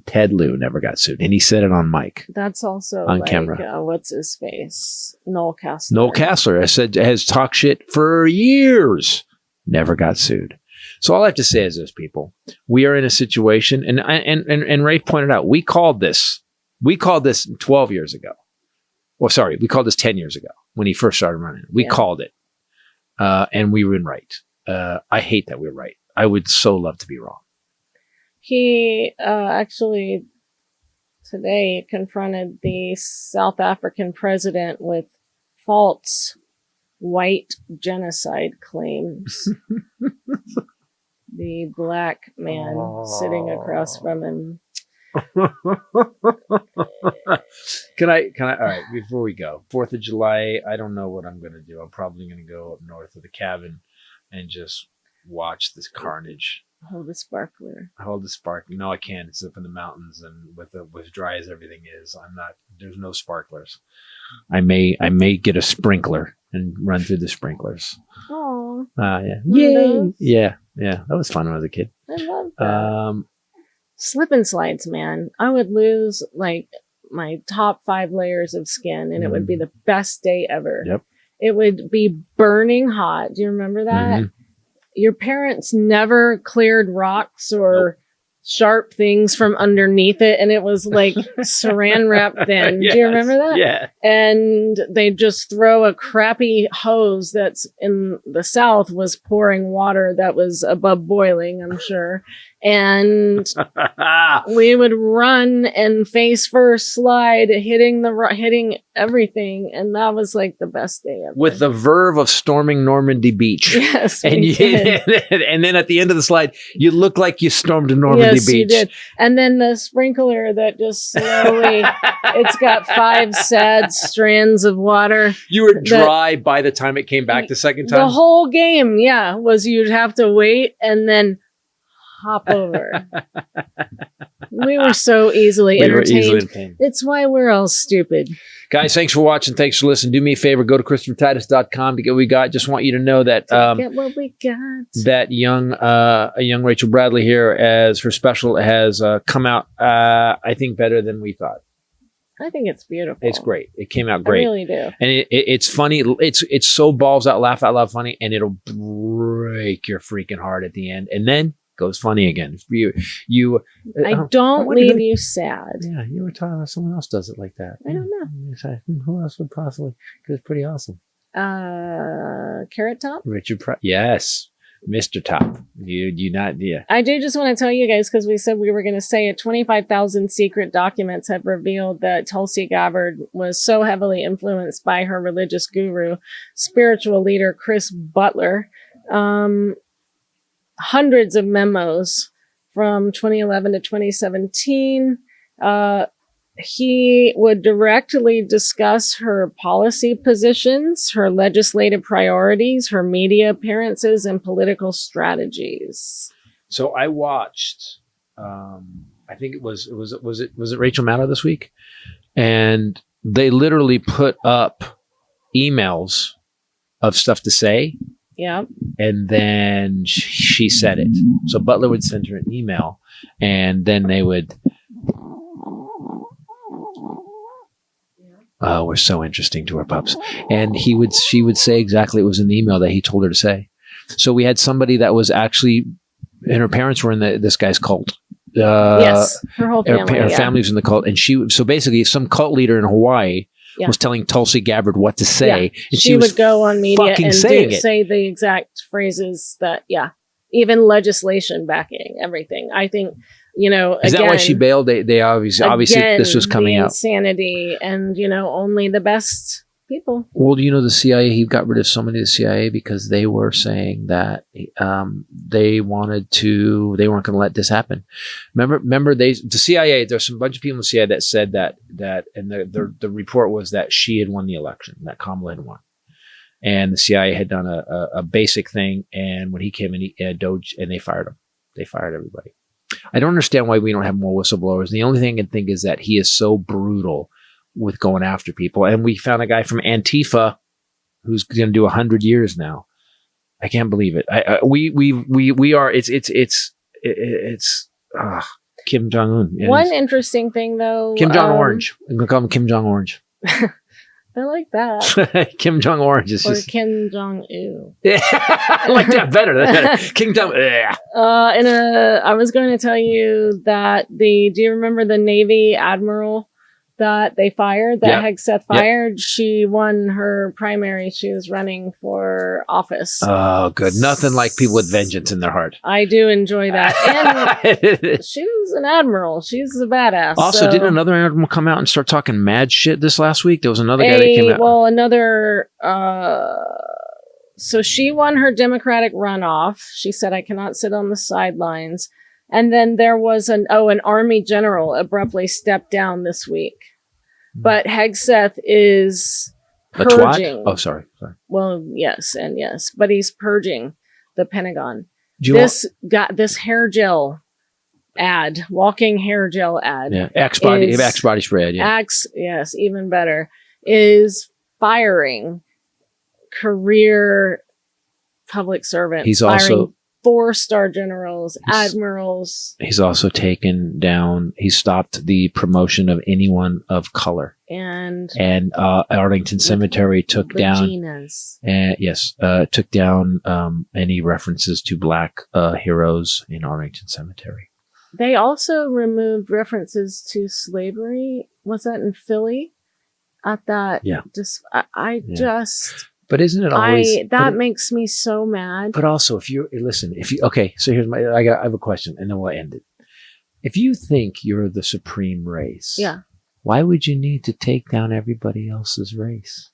Ted Lieu never got sued, and he said it on mic. That's also on camera. What's his face? Noel Castler. Noel Castler, I said, has talked shit for years. Never got sued. So all I have to say is this, people: we are in a situation, and Rafe pointed out, we called this 12 years ago. Well, sorry, we called this 10 years ago when he first started running. We called it, and we were right. I hate that we're right. I would so love to be wrong. He actually today confronted the South African president with false white genocide claims. The black man sitting across from him. Can I, all right, before we go, 4th of July, I don't know what I'm going to do. I'm probably going to go up north of the cabin and just watch this carnage. Hold a sparkler. Hold the spark. No, I can't. It's up in the mountains, and with dry as everything is, there's no sparklers. I may get a sprinkler and run through the sprinklers. Oh. Yeah. Yay. Yeah. That was fun when I was a kid. I love that. Slip and slides, man. I would lose like my top 5 layers of skin, and it would be the best day ever. Yep. It would be burning hot. Do you remember that? Your parents never cleared rocks or sharp things from underneath it, and it was like saran wrap thin. Yes. Do you remember that? Yeah. And they just throw a crappy hose that's in the South was pouring water that was above boiling, I'm sure. And we would run and face first slide, hitting everything, and that was like the best day ever. With the verve of storming Normandy Beach. Yes, and then at the end of the slide, you look like you stormed Normandy Beach. You did. And then the sprinkler that just slowly, it's got 5 sad strands of water. You were dry by the time it came back the second time? The whole game, was you'd have to wait and then hop over. We were so easily entertained. It's why we're all stupid. Guys, thanks for watching. Thanks for listening. Do me a favor. Go to ChristopherTitus.com to get what we got. Just want you to know that get what we got. That young Rachel Bradley here as her special has come out, I think, better than we thought. I think it's beautiful. It's great. It came out great. I really do. And it's funny. It's so balls out, laugh out loud funny, and it'll break your freaking heart at the end. And then goes funny again. I don't leave you sad. Yeah, you were talking about someone else does it like that. I don't know. Who else would possibly? Because it's pretty awesome. Carrot Top? Richard Price. Yes. Mr. Top. You not, yeah. I do just want to tell you guys, because we said we were going to say it, 25,000 secret documents have revealed that Tulsi Gabbard was so heavily influenced by her religious guru, spiritual leader Chris Butler. Hundreds of memos from 2011 to 2017. He would directly discuss her policy positions, her legislative priorities, her media appearances, and political strategies. So I watched, I think it was it Rachel Maddow this week? And they literally put up emails of stuff to say. Yeah. And then she said it. So Butler would send her an email, and then they would. Oh, we're so interesting to our pups. And she would say exactly what was in the email that he told her to say. So we had somebody that was actually, and her parents were in this guy's cult. Yes, her whole family. Her family was in the cult, and so basically some cult leader in Hawaii. Yeah. Was telling Tulsi Gabbard what to say. Yeah. And she would go on media and say the exact phrases that, even legislation backing everything. I think, Is that why she bailed? They obviously this was coming out. Insanity and, only the best people. Well, the CIA, he got rid of so many of the CIA because they were saying that they weren't going to let this happen. Remember the CIA, there's some bunch of people in the CIA that said that and the report was that she had won the election, that Kamala had won. And the CIA had done a basic thing, and when he came in, he had Doge, and they fired him. They fired everybody. I don't understand why we don't have more whistleblowers. The only thing I can think is that he is so brutal with going after people. And we found a guy from Antifa who's going to do 100 years now. I can't believe it. We are, it's Kim Jong-un. One interesting thing though. Kim Jong-Orange. I'm going to call him Kim Jong-Orange. I like that. Kim Jong-Orange is or Kim Jong-il. Yeah, I like that better. Kim Jong. I was going to tell you that do you remember the Navy admiral that they fired, that Hegseth fired? Yep. She won her primary. She was running for office. Oh, good. Nothing like people with vengeance in their heart. I do enjoy that. And she was an admiral. She's a badass. Also, didn't another admiral come out and start talking mad shit this last week? There was another guy that came out. Well, another... so she won her Democratic runoff. She said, I cannot sit on the sidelines. And then there was an Army general abruptly stepped down this week. But Hegseth is purging. Oh, sorry. Well, yes. But he's purging the Pentagon. This hair gel ad, walking hair gel ad. Yeah, Axe body spray ad. Yeah. Axe, yes, even better, is firing career public servants. He's firing also 4-star generals, admirals. He's also he stopped the promotion of anyone of color. And Arlington Cemetery took Reginas. took down any references to black heroes in Arlington Cemetery. They also removed references to slavery. Was that in Philly? At that, yeah. Just. But isn't it always makes me so mad? But also, okay, so I have a question, and then we'll end it. If you think you're the supreme race, yeah, why would you need to take down everybody else's race?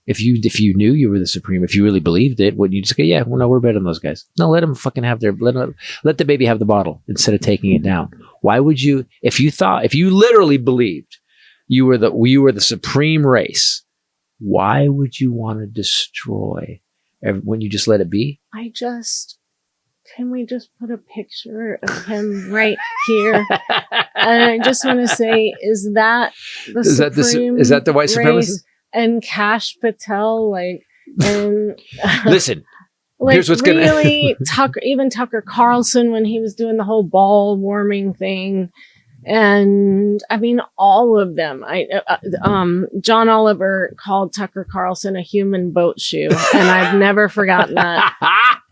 If you knew you were the supreme, if you really believed it, wouldn't you just go, yeah, well, no, we're better than those guys? No, let them fucking have let the baby have the bottle instead of taking it down. Why would you? If you literally believed you were the supreme race, why would you want to destroy when you just let it be? Can we just put a picture of him right here? And I just want to say, is that the white supremacist? And Kash Patel, listen, here's what's really Tucker Carlson when he was doing the whole ball warming thing. And I mean, all of them. John Oliver called Tucker Carlson a human boat shoe, and I've never forgotten that.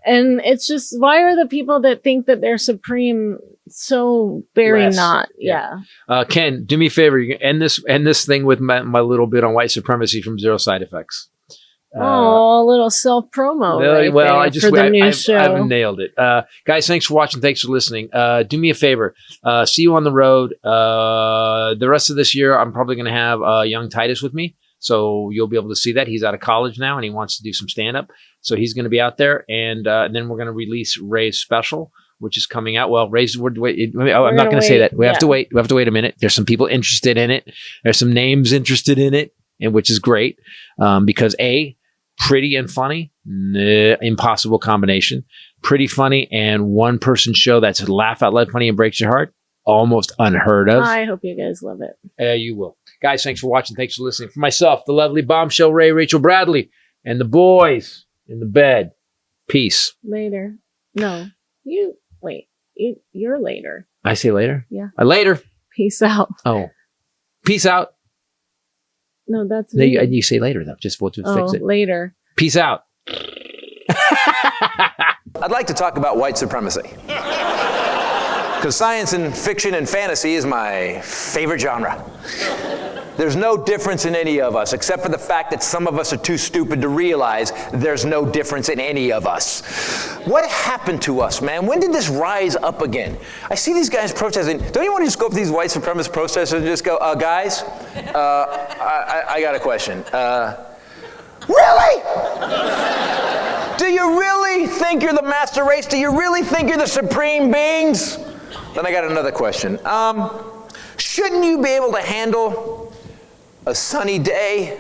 And it's just, why are the people that think that they're supreme so very less. Not? Yeah. Ken, do me a favor. You can end this thing with my little bit on white supremacy from Zero Side Effects. A little self promo. I've nailed it. Guys, thanks for watching. Thanks for listening. Do me a favor. See you on the road. The rest of this year, I'm probably going to have young Titus with me. So you'll be able to see that. He's out of college now and he wants to do some stand up. So he's going to be out there. And then we're going to release Ray's special, which is coming out. Well, Ray's, I'm not going to say that. We have to wait. We have to wait a minute. There's some people interested in it. There's some names interested in it, and which is great. Because pretty and funny, impossible combination. Pretty funny and one person show that's laugh out loud funny and breaks your heart. Almost unheard of. I hope you guys love it. You will. Guys, thanks for watching. Thanks for listening. For myself, the lovely bombshell Ray, Rachel Bradley, and the boys in the bed. Peace. Later. No. You're later. I say later? Yeah. Later. Peace out. Oh. Peace out. No, that's me. No, you say later, though. We'll fix it. Later. Peace out. I'd like to talk about white supremacy. Because science and fiction and fantasy is my favorite genre. There's no difference in any of us, except for the fact that some of us are too stupid to realize there's no difference in any of us. What happened to us, man? When did this rise up again? I see these guys protesting. Don't you want to just go up to these white supremacist protesters and just go, guys, I got a question. Really? Do you really think you're the master race? Do you really think you're the supreme beings? Then I got another question. Shouldn't you be able to handle a sunny day?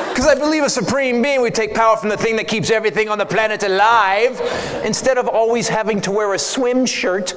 Because I believe a supreme being would take power from the thing that keeps everything on the planet alive instead of always having to wear a swim shirt.